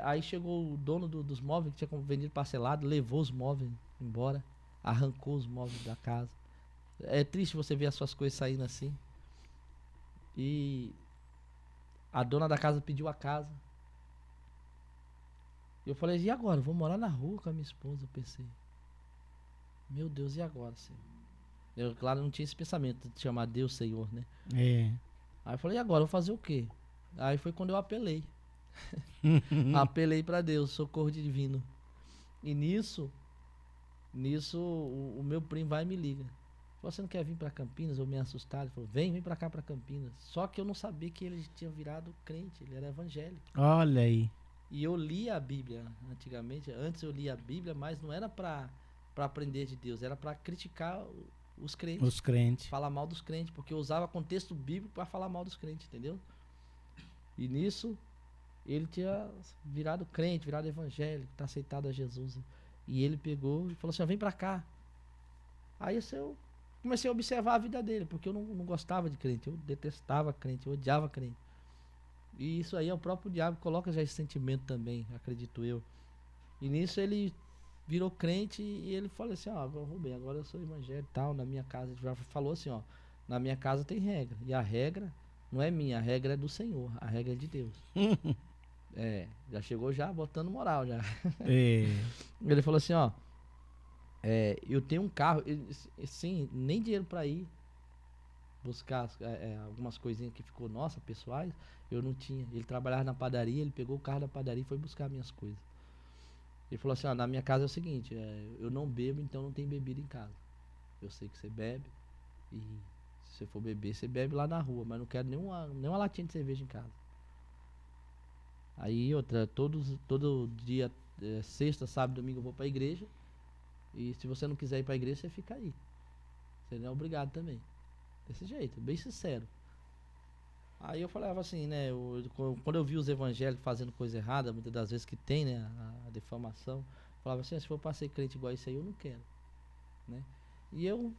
Aí chegou o dono dos móveis, que tinha vendido parcelado, levou os móveis embora, arrancou os móveis da casa. É triste você ver as suas coisas saindo assim. E a dona da casa pediu a casa. Eu falei, e agora? Vou morar na rua com a minha esposa, eu pensei. Meu Deus, e agora, Senhor? Eu, claro, não tinha esse pensamento de chamar Deus Senhor, né? Aí eu falei, e agora? Vou fazer o quê? Aí foi quando eu apelei. Apelei pra Deus, socorro divino. E nisso o meu primo vai e me liga. Você não quer vir pra Campinas? Eu me assustado. Ele falou, vem pra cá, pra Campinas. Só que eu não sabia que ele tinha virado crente, ele era evangélico. Olha aí. E eu lia a Bíblia antigamente. Antes eu lia a Bíblia, mas não era pra aprender de Deus, era pra criticar os crentes. Os crentes. Falar mal dos crentes, porque eu usava contexto bíblico pra falar mal dos crentes, entendeu? E nisso, ele tinha virado crente, virado evangélico, tá aceitado a Jesus. E ele pegou e falou assim, ó, vem pra cá. Aí eu comecei a observar a vida dele, porque eu não gostava de crente, eu detestava crente, eu odiava crente. E isso aí é o próprio diabo que coloca já esse sentimento também, acredito eu. E nisso ele virou crente e ele falou assim, ó, Rubem, agora eu sou evangélico e tal, na minha casa, ele já falou assim, ó, na minha casa tem regra, e a regra não é minha, a regra é do Senhor, a regra é de Deus. Já chegou já botando moral já. Ele falou assim, ó, eu tenho um carro, sim, nem dinheiro pra ir buscar algumas coisinhas que ficou nossa, pessoais, eu não tinha. Ele trabalhava na padaria, ele pegou o carro da padaria e foi buscar minhas coisas. Ele falou assim, ó, na minha casa é o seguinte, eu não bebo, então não tem bebida em casa. Eu sei que você bebe, e se você for beber, você bebe lá na rua, mas não quero nenhuma latinha de cerveja em casa. Aí outra, todo dia, sexta, sábado, domingo eu vou pra igreja, e se você não quiser ir pra igreja, você fica aí. Você não é obrigado também. Desse jeito, bem sincero. Aí eu falava assim, né? Quando eu vi os evangélicos fazendo coisa errada, muitas das vezes que tem, né? A defamação, falava assim, se for pra ser crente igual isso aí, eu não quero, né? E eu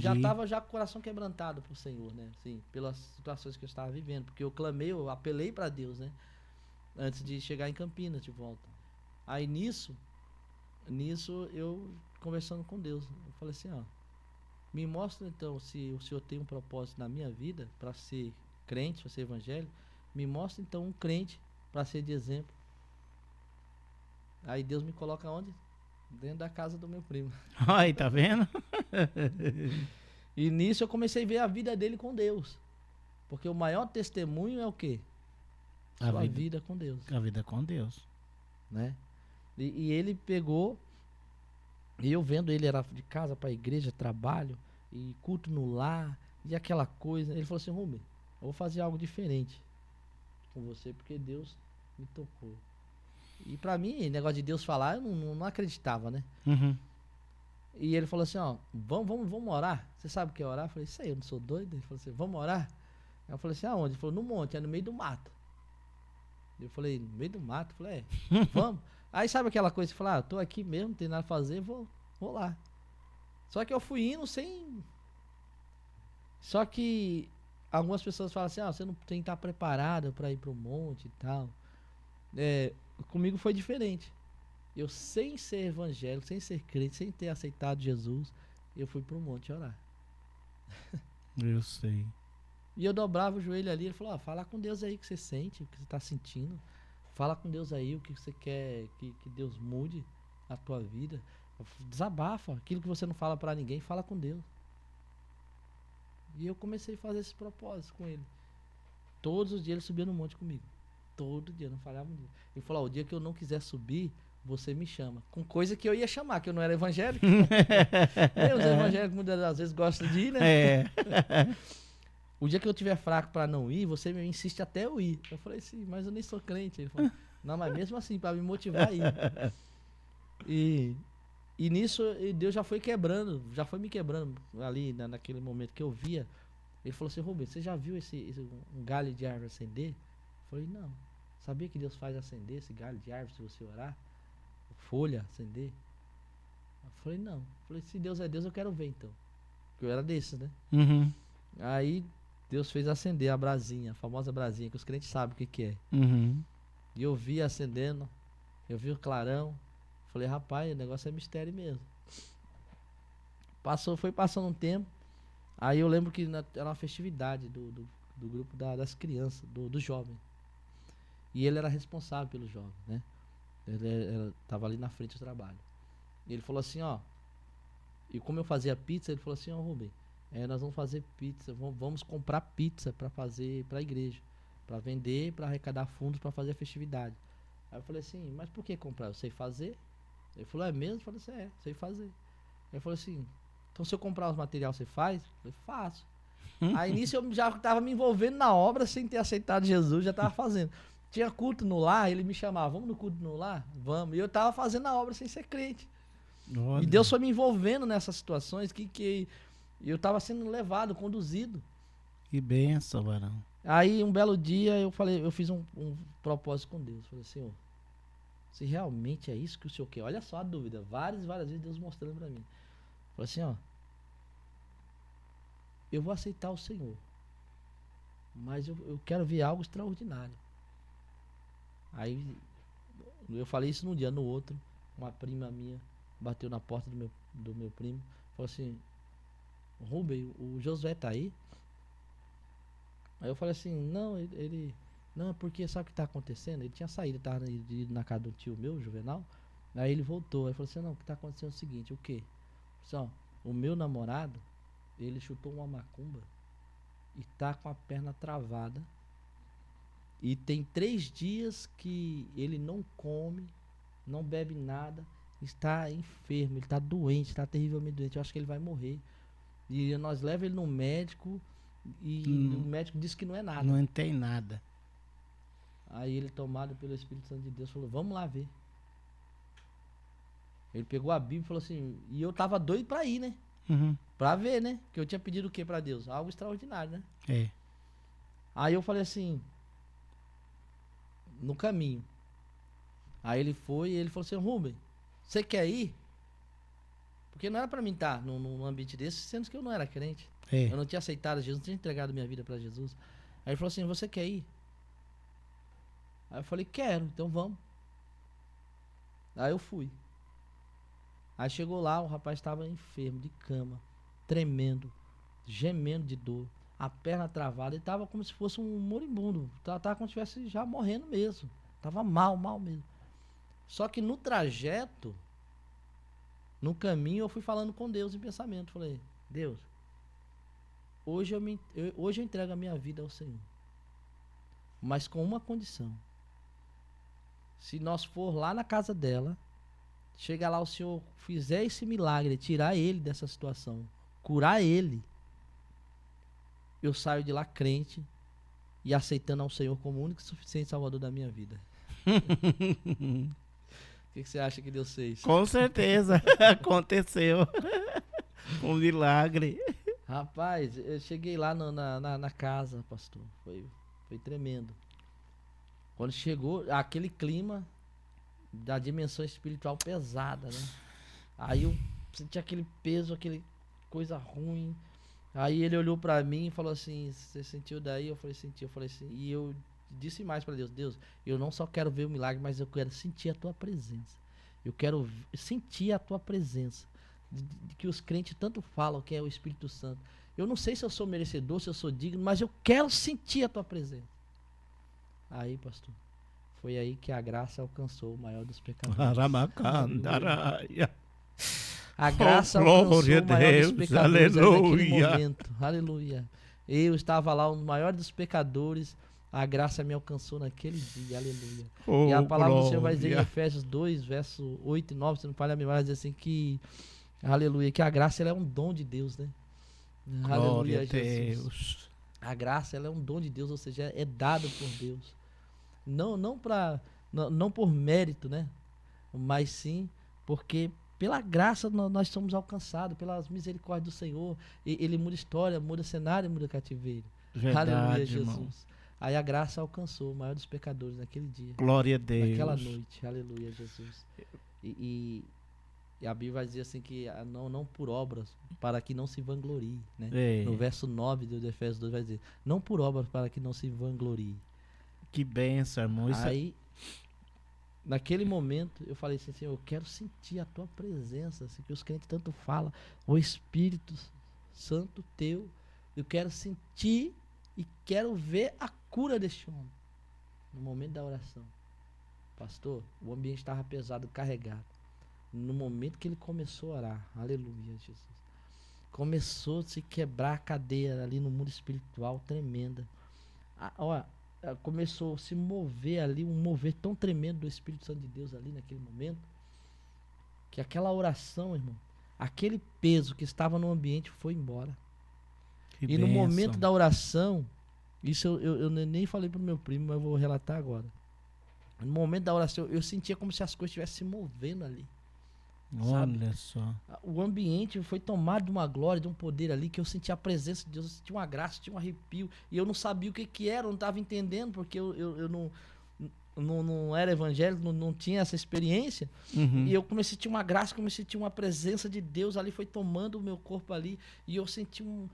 já tava com o coração quebrantado pro Senhor, né? Assim, pelas situações que eu estava vivendo, porque eu clamei, eu apelei pra Deus, né? Antes de chegar em Campinas de volta. Aí nisso eu conversando com Deus, eu falei assim, ó, me mostra então se o Senhor tem um propósito na minha vida para ser crente, para ser evangélico. Me mostra então um crente para ser de exemplo. Aí Deus me coloca onde? Dentro da casa do meu primo. Aí, tá vendo? E nisso eu comecei a ver a vida dele com Deus. Porque o maior testemunho é o quê? Sua vida com Deus. A vida com Deus. Né? E ele pegou, e eu vendo ele era de casa para a igreja, trabalho, e culto no lar, e aquela coisa. Ele falou assim, Rubem, eu vou fazer algo diferente com você, porque Deus me tocou. E pra mim, negócio de Deus falar, eu não acreditava, né? Uhum. E ele falou assim, ó, vamos orar? Você sabe o que é orar? Eu falei, isso aí, eu não sou doido. Ele falou assim, vamos orar? Eu falei assim, aonde? Ele falou, no monte, é no meio do mato. Eu falei, no meio do mato? Eu falei, vamos. Aí sabe aquela coisa, você fala, eu tô aqui mesmo, não tem nada a fazer, vou lá. Só que eu fui indo sem... Só que algumas pessoas falam assim, você não tem que estar preparado para ir pro monte e tal. Comigo foi diferente. Eu, sem ser evangélico, sem ser crente, sem ter aceitado Jesus, eu fui pro monte orar. Eu sei. E eu dobrava o joelho ali, ele falou, fala com Deus aí o que você sente, o que você tá sentindo. Fala com Deus aí o que você quer que Deus mude a tua vida. Desabafa, aquilo que você não fala pra ninguém, fala com Deus. E eu comecei a fazer esse propósito com ele. Todos os dias ele subia no monte comigo. Todo dia, não falhava um dia. Ele falou, o dia que eu não quiser subir, você me chama. Com coisa que eu ia chamar, que eu não era evangélico. Os evangélicos muitas das vezes gostam de ir, né? É. O dia que eu tiver fraco pra não ir, você me insiste até eu ir. Eu falei assim, mas eu nem sou crente. Ele falou, não, mas mesmo assim, pra me motivar a ir. E nisso, Deus já foi me quebrando ali, naquele momento que eu via. Ele falou assim, Rubens, você já viu um galho de árvore acender? Eu falei, não. Sabia que Deus faz acender esse galho de árvore se você orar? Folha acender? Eu falei, não. Eu falei, se Deus é Deus, eu quero ver então. Porque eu era desses, né? Uhum. Aí Deus fez acender a brasinha, a famosa brasinha, que os crentes sabem o que é. Uhum. E eu vi acendendo, eu vi o clarão. Falei, rapaz, o negócio é mistério mesmo. Foi passando um tempo. Aí eu lembro que era uma festividade do grupo das crianças, do jovem. E ele era responsável pelo jovem, né? Ele tava ali na frente do trabalho. E ele falou assim, ó. E como eu fazia pizza, ele falou assim, ó, Rubem, nós vamos fazer pizza, vamos comprar pizza para fazer para a igreja, para vender, para arrecadar fundos para fazer a festividade. Aí eu falei assim, mas por que comprar? Eu sei fazer. Ele falou, é mesmo? Eu falei assim, sei fazer. Ele falou assim, então se eu comprar os materiais, você faz? Eu falei, faço. Aí nisso eu já tava me envolvendo na obra sem ter aceitado Jesus, já tava fazendo. Tinha culto no lar, ele me chamava, vamos no culto no lar? Vamos. E eu tava fazendo a obra sem ser crente. Olha. E Deus foi me envolvendo nessas situações que eu tava sendo levado, conduzido. Que benção, varão. Aí um belo dia eu fiz um propósito com Deus. Falei, Senhor, se realmente é isso que o Senhor quer. Olha só a dúvida. Várias vezes Deus mostrando pra mim. Falei assim, ó. Eu vou aceitar o Senhor. Mas eu quero ver algo extraordinário. Aí eu falei isso num dia, no outro. Uma prima minha bateu na porta do meu primo. Falou assim, Rubem, o Josué tá aí? Aí eu falei assim, não, ele não, porque sabe o que tá acontecendo? Ele tinha saído, tava ido na casa do tio meu, Juvenal. Aí ele voltou, aí falou assim, não, o que tá acontecendo é o seguinte, o quê? Assim, ó, o meu namorado, ele chutou uma macumba e tá com a perna travada. E tem 3 dias que ele não come, não bebe nada, está enfermo, ele está doente, está terrivelmente doente. Eu acho que ele vai morrer. E nós levamos ele no médico e o médico disse que não é nada. Não tem nada. Aí ele, tomado pelo Espírito Santo de Deus, falou, vamos lá ver. Ele pegou a Bíblia e falou assim, e eu tava doido pra ir, né? Uhum. Pra ver, né? Que eu tinha pedido o que pra Deus? Algo extraordinário, né? É. Aí eu falei assim, no caminho. Aí ele foi e ele falou assim, Rubem, você quer ir? Porque não era pra mim estar num ambiente desse, sendo que eu não era crente. É. Eu não tinha aceitado Jesus, não tinha entregado minha vida pra Jesus. Aí ele falou assim, você quer ir? Aí eu falei, quero, então vamos. Aí eu fui. Aí chegou lá, o rapaz estava enfermo, de cama, tremendo, gemendo de dor, a perna travada, ele estava como se fosse um moribundo, tava como se estivesse já morrendo mesmo, tava mal mesmo. Só que no trajeto, no caminho, eu fui falando com Deus em pensamento, falei, Deus, hoje eu entrego a minha vida ao Senhor, mas com uma condição. Se nós for lá na casa dela, chega lá, o Senhor fizer esse milagre, tirar ele dessa situação, curar ele, eu saio de lá crente e aceitando ao Senhor como único e suficiente Salvador da minha vida. O que você acha que Deus fez? Com certeza. Aconteceu. Um milagre. Rapaz, eu cheguei lá na casa, pastor. Foi tremendo. Quando chegou, aquele clima da dimensão espiritual pesada, né? Aí eu senti aquele peso, aquele coisa ruim. Aí ele olhou pra mim e falou assim, você sentiu daí? Eu falei, senti. Eu falei assim, e eu disse mais pra Deus, Deus, eu não só quero ver o milagre, mas eu quero sentir a tua presença. Eu quero sentir a tua presença. De que os crentes tanto falam que é o Espírito Santo. Eu não sei se eu sou merecedor, se eu sou digno, mas eu quero sentir a tua presença. Aí, pastor, foi aí que a graça alcançou o maior dos pecadores. A graça alcançou o maior dos pecadores naquele momento. Aleluia. Eu estava lá, o maior dos pecadores. A graça me alcançou naquele dia, aleluia. Oh, E a palavra do Senhor vai dizer em glória. Efésios 2, verso 8 e 9, se não falha a memória, vai dizer assim que, aleluia, que a graça ela é um dom de Deus, né? Glória a Aleluia, Jesus. Deus. A graça ela é um dom de Deus, ou seja, é dado por Deus. Não por mérito, né? Mas sim porque pela graça nós somos alcançados, pelas misericórdias do Senhor. Ele muda história, muda cenário, muda cativeiro. Aleluia, Verdade, irmão. Jesus. Aí a graça alcançou o maior dos pecadores naquele dia, Glória a Deus. naquela noite. Aleluia, Jesus. E a Bíblia vai dizer assim que não por obras, para que não se vanglorie, né? É. No verso 9 de Efésios 2 vai dizer, não por obras, para que não se vanglorie. Que benção, irmão. Isso Aí, naquele momento, eu falei assim, Senhor, eu quero sentir a tua presença, assim, que os crentes tanto falam, o Espírito Santo teu, eu quero sentir e quero ver a cura deste homem. No momento da oração, pastor, o ambiente estava pesado, carregado. No momento que ele começou a orar, aleluia, Jesus, começou a se quebrar a cadeia ali no mundo espiritual tremenda. Começou a se mover ali, um mover tão tremendo do Espírito Santo de Deus ali naquele momento, que aquela oração, irmão, aquele peso que estava no ambiente foi embora. que E no bênção. momento da oração, isso eu nem falei pro meu primo, mas eu vou relatar agora. No momento da oração, eu sentia como se as coisas estivessem se movendo ali. Sabe? Olha só. O ambiente foi tomado de uma glória, de um poder ali, que eu sentia a presença de Deus, eu sentia uma graça, tinha um arrepio, e eu não sabia o que era, eu não estava entendendo, porque eu não era evangélico, não tinha essa experiência, Uhum. e eu comecei a sentir uma graça, comecei a sentir uma presença de Deus ali, foi tomando o meu corpo ali, e eu senti um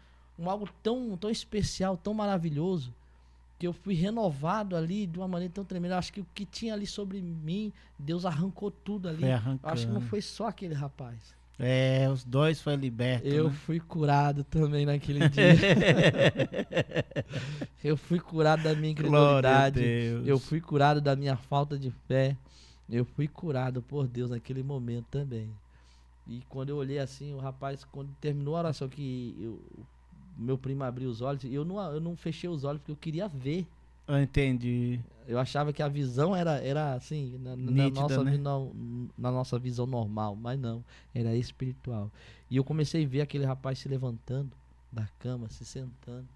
algo tão especial, tão maravilhoso, que eu fui renovado ali de uma maneira tão tremenda. Eu acho que o que tinha ali sobre mim, Deus arrancou tudo ali. Foi Eu acho que arrancando. não foi só aquele rapaz. É, os dois foi liberto, Eu né? fui curado também naquele dia. Eu fui curado da minha Glória a incredulidade. Deus. Eu fui curado da minha falta de fé. Eu fui curado por Deus naquele momento também. E quando eu olhei assim, o rapaz, quando terminou a oração, meu primo abriu os olhos, eu não fechei os olhos porque eu queria ver. Eu entendi. Eu achava que a visão era assim, Nítida, né? na nossa visão normal, mas não, era espiritual. E eu comecei a ver aquele rapaz se levantando da cama, se sentando.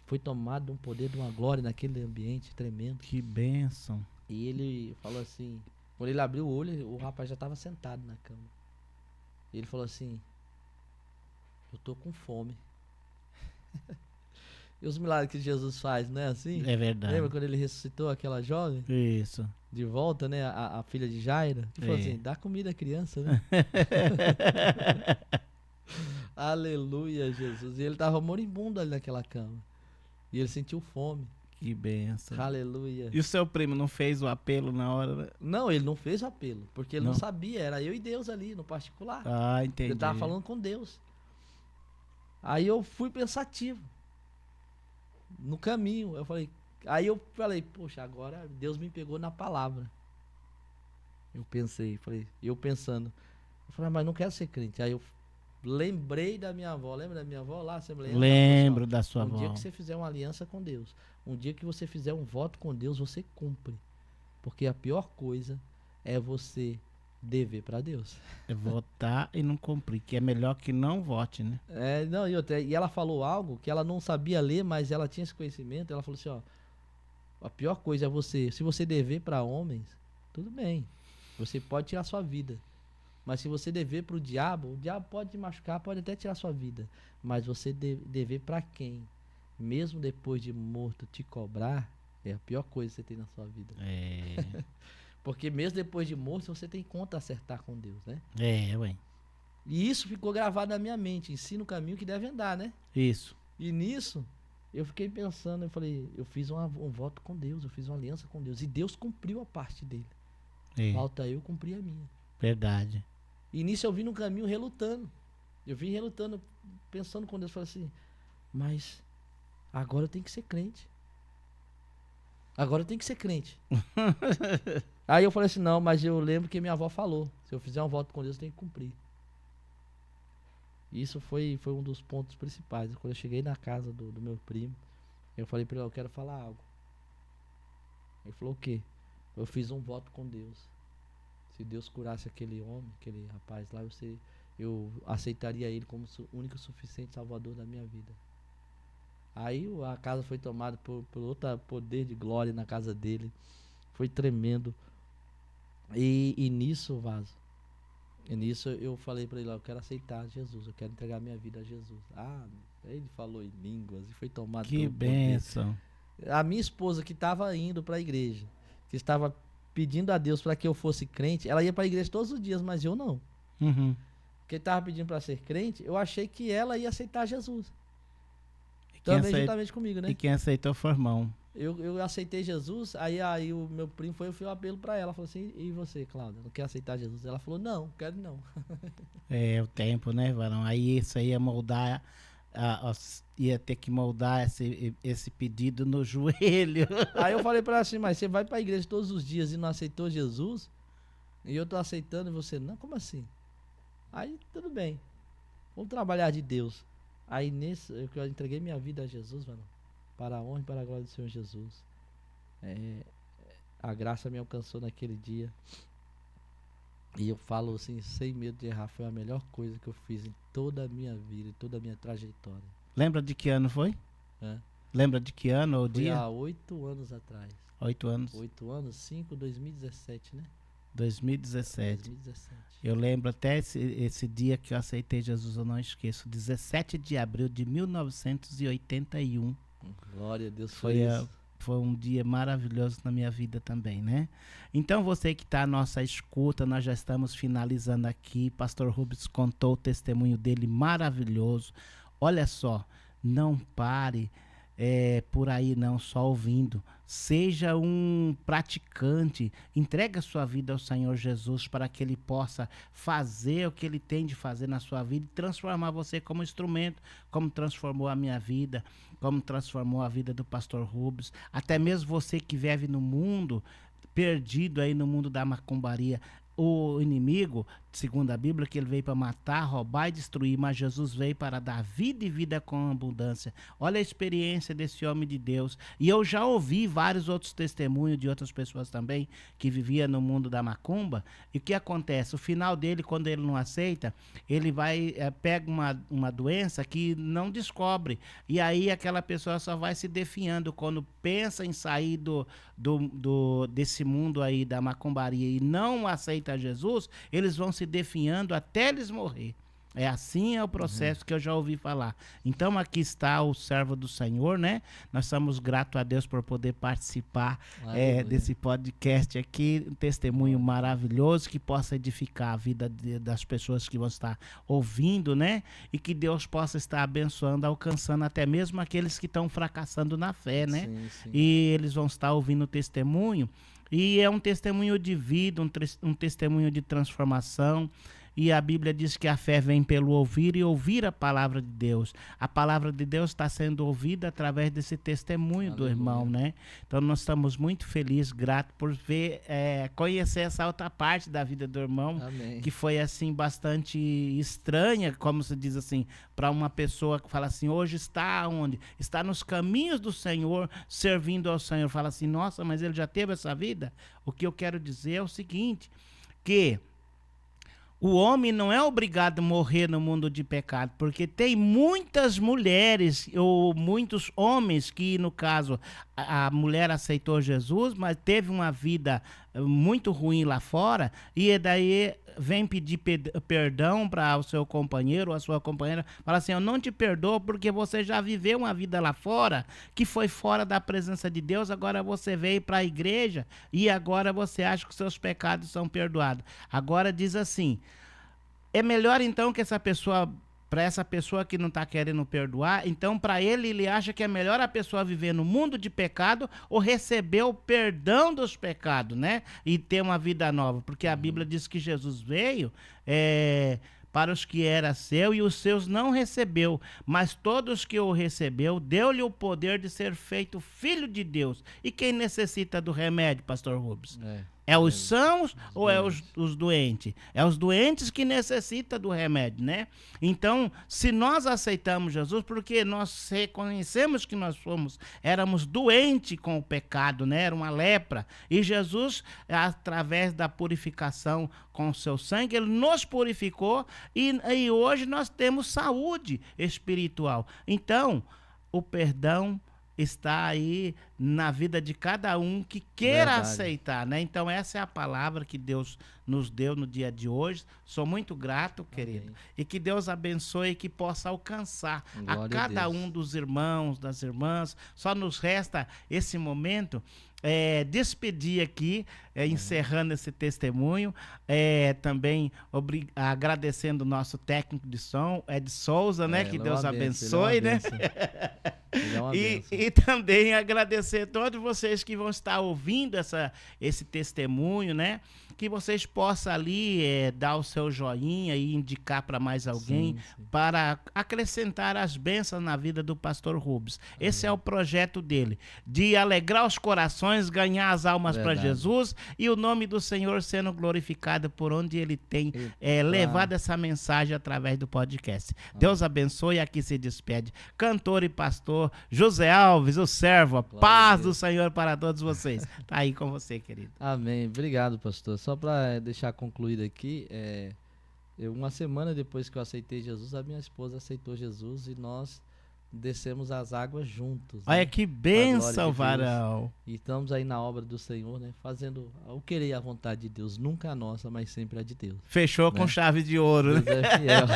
Foi tomado de um poder, de uma glória naquele ambiente tremendo. Que bênção. E ele falou assim, quando ele abriu o olho, o rapaz já estava sentado na cama. E ele falou assim, eu tô com fome. E os milagres que Jesus faz, não é assim? É verdade. Lembra quando ele ressuscitou aquela jovem? Isso. De volta, né? A filha de Jairo. Que falou É. assim, dá comida à criança, né? Aleluia, Jesus. E ele tava moribundo ali naquela cama. E ele sentiu fome. Que bênção. Aleluia. E o seu primo não fez o apelo na hora, né? Não, ele não fez o apelo. Porque ele não Não? sabia. Era eu e Deus ali, no particular. Ah, entendi. Ele tava falando com Deus. Aí eu fui pensativo. No caminho. Aí eu falei, poxa, agora Deus me pegou na palavra. Eu pensando. Eu falei, mas não quero ser crente. Aí eu lembrei da minha avó. Lembra da minha avó lá? Assembleia? Lembro da sua avó. Um dia que você fizer uma aliança com Deus, um dia que você fizer um voto com Deus, você cumpre. Porque a pior coisa é você dever para Deus. É votar e não cumprir, que é melhor que não vote, né? Não, e ela falou algo que ela não sabia ler, mas ela tinha esse conhecimento. Ela falou assim, ó, a pior coisa é se você dever para homens, tudo bem, você pode tirar sua vida. Mas se você dever para o diabo pode te machucar, pode até tirar sua vida. Mas você dever para quem, mesmo depois de morto, te cobrar, é a pior coisa que você tem na sua vida. É. Porque mesmo depois de morto, você tem conta a acertar com Deus, né? É, ué. E isso ficou gravado na minha mente. Ensina o caminho que deve andar, né? Isso. E nisso, eu fiquei pensando, eu falei, eu fiz um voto com Deus, eu fiz uma aliança com Deus. E Deus cumpriu a parte dele. É. Falta eu cumprir a minha. Verdade. E nisso eu vim no caminho relutando. Eu vim relutando, pensando com Deus. Falei assim, mas agora eu tenho que ser crente. Agora eu tenho que ser crente. Aí eu falei assim, não, mas eu lembro que minha avó falou. Se eu fizer um voto com Deus, eu tenho que cumprir. Isso foi um dos pontos principais. Quando eu cheguei na casa do meu primo, Eu falei pra ele, eu quero falar algo. Ele falou, o quê? Eu fiz um voto com Deus. Se Deus curasse aquele homem, aquele rapaz lá, eu aceitaria ele como único e suficiente salvador da minha vida. Aí a casa foi tomada por outro poder de glória na casa dele. Foi tremendo. E nisso, Vaso, eu falei pra ele, ó, eu quero aceitar Jesus, eu quero entregar minha vida a Jesus. Ele falou em línguas e foi tomado Que pelo bênção. poder. A minha esposa que estava indo para a igreja, que estava pedindo a Deus para que eu fosse crente, ela ia para a igreja todos os dias, mas eu não. Uhum. Porque estava pedindo para ser crente, eu achei que ela ia aceitar Jesus. Quem Também juntamente comigo, né? E quem aceitou foi o irmão. Eu aceitei Jesus, aí o meu primo eu fui o apelo para ela, falou assim, e você, Cláudia, não quer aceitar Jesus? Ela falou, não, quero não. É o tempo, né, varão? Aí isso aí ia moldar, ia ter que moldar esse pedido no joelho. Aí eu falei para ela assim, mas você vai para a igreja todos os dias e não aceitou Jesus? E eu tô aceitando e você não? Como assim? Aí tudo bem, vamos trabalhar de Deus. Aí eu entreguei minha vida a Jesus, mano, para a honra e para a glória do Senhor Jesus. A graça me alcançou naquele dia. E eu falo assim, sem medo de errar, foi a melhor coisa que eu fiz em toda a minha vida, em toda a minha trajetória. Lembra de que ano foi? Lembra de que ano ou Foi dia? há 8 anos atrás. 8 anos. 8 anos, 2017, né? 2017. 2017. Eu lembro até esse dia que eu aceitei Jesus, eu não esqueço. 17 de abril de 1981. Glória a Deus. Foi um dia maravilhoso na minha vida também, né? Então você que está à nossa escuta, nós já estamos finalizando aqui. Pastor Rubens contou o testemunho dele maravilhoso. Olha só, não pare por aí não, só ouvindo. Seja um praticante, entregue a sua vida ao Senhor Jesus para que Ele possa fazer o que Ele tem de fazer na sua vida e transformar você como instrumento, como transformou a minha vida, como transformou a vida do pastor Rubens. Até mesmo você que vive no mundo, perdido aí no mundo da macumbaria. O inimigo, segundo a Bíblia, que ele veio para matar, roubar e destruir, mas Jesus veio para dar vida e vida com abundância. Olha a experiência desse homem de Deus. E eu já ouvi vários outros testemunhos de outras pessoas também que viviam no mundo da macumba. E o que acontece? O final dele, quando ele não aceita, ele vai, pega uma doença que não descobre. E aí aquela pessoa só vai se definhando quando pensa em sair desse mundo aí da macumbaria e não aceita Jesus, eles vão se definhando até eles morrer. Assim é o processo que eu já ouvi falar. Então aqui está o servo do Senhor, né? Nós somos gratos a Deus por poder participar desse podcast aqui, um testemunho maravilhoso que possa edificar a vida das pessoas que vão estar ouvindo, né? E que Deus possa estar abençoando, alcançando até mesmo aqueles que estão fracassando na fé, né? Sim, sim. E eles vão estar ouvindo o testemunho. E é um testemunho de vida, um testemunho de transformação. E a Bíblia diz que a fé vem pelo ouvir e ouvir a palavra de Deus. A palavra de Deus está sendo ouvida através desse testemunho do irmão, né? Então nós estamos muito felizes, gratos por ver, conhecer essa outra parte da vida do irmão. Amém. Que foi assim bastante estranha, como se diz assim, para uma pessoa que fala assim, hoje está onde? Está nos caminhos do Senhor, servindo ao Senhor. Fala assim, nossa, mas ele já teve essa vida? O que eu quero dizer é o seguinte, que o homem não é obrigado a morrer no mundo de pecado, porque tem muitas mulheres ou muitos homens que, no caso, a mulher aceitou Jesus, mas teve uma vida muito ruim lá fora, e daí vem pedir perdão para o seu companheiro ou a sua companheira, fala assim, eu não te perdoo porque você já viveu uma vida lá fora, que foi fora da presença de Deus, agora você veio para a igreja e agora você acha que os seus pecados são perdoados. Agora diz assim, é melhor então que para essa pessoa que não está querendo perdoar, então para ele acha que é melhor a pessoa viver no mundo de pecado ou receber o perdão dos pecados, né? E ter uma vida nova, porque a Bíblia diz que Jesus veio para os que era seu e os seus não recebeu, mas todos que o recebeu, deu-lhe o poder de ser feito filho de Deus. E quem necessita do remédio, pastor Rubens? É os sãos ou é os doentes? É os doentes que necessitam do remédio, né? Então, se nós aceitamos Jesus, porque nós reconhecemos que nós éramos doentes com o pecado, né? Era uma lepra. E Jesus, através da purificação com o seu sangue, ele nos purificou e hoje nós temos saúde espiritual. Então, o perdão está aí na vida de cada um que queira aceitar, né? Então essa é a palavra que Deus nos deu no dia de hoje. Sou muito grato, querido. Amém. E que Deus abençoe e que possa alcançar a cada um dos irmãos, das irmãs. Só nos resta esse momento despedir aqui, encerrando esse testemunho, também agradecendo o nosso técnico de som, Ed Souza, né? Que Deus abençoe, né? E também agradecer a todos vocês que vão estar ouvindo esse testemunho, né? Que vocês possam ali dar o seu joinha e indicar para mais alguém, sim. Para acrescentar as bênçãos na vida do pastor Rubens. Esse é o projeto dele, de alegrar os corações, ganhar as almas para Jesus e o nome do Senhor sendo glorificado por onde ele tem levado essa mensagem através do podcast. Deus abençoe, aqui se despede cantor e pastor José Alves, o servo, a paz do Senhor para todos vocês. Tá aí com você, querido. Amém. Obrigado, pastor. Só para deixar concluído aqui, uma semana depois que eu aceitei Jesus, a minha esposa aceitou Jesus e nós descemos as águas juntos. Olha, né? Que bênção, varão. E estamos aí na obra do Senhor, né? Fazendo o querer e a vontade de Deus, nunca a nossa, mas sempre a de Deus. Fechou, né? Com chave de ouro, Deus é fiel.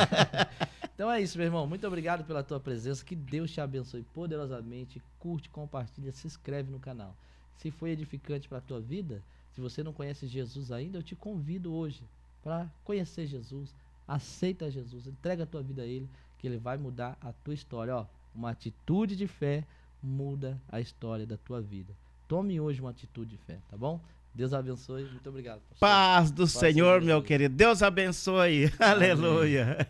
Então é isso, meu irmão. Muito obrigado pela tua presença. Que Deus te abençoe poderosamente. Curte, compartilha, se inscreve no canal. Se foi edificante para a tua vida, se você não conhece Jesus ainda, eu te convido hoje para conhecer Jesus. Aceita Jesus, entrega a tua vida a Ele, que Ele vai mudar a tua história. Ó, uma atitude de fé muda a história da tua vida. Tome hoje uma atitude de fé, tá bom? Deus abençoe. Muito obrigado, pastor. Paz do Senhor, meu querido. Deus abençoe. Amém. Aleluia.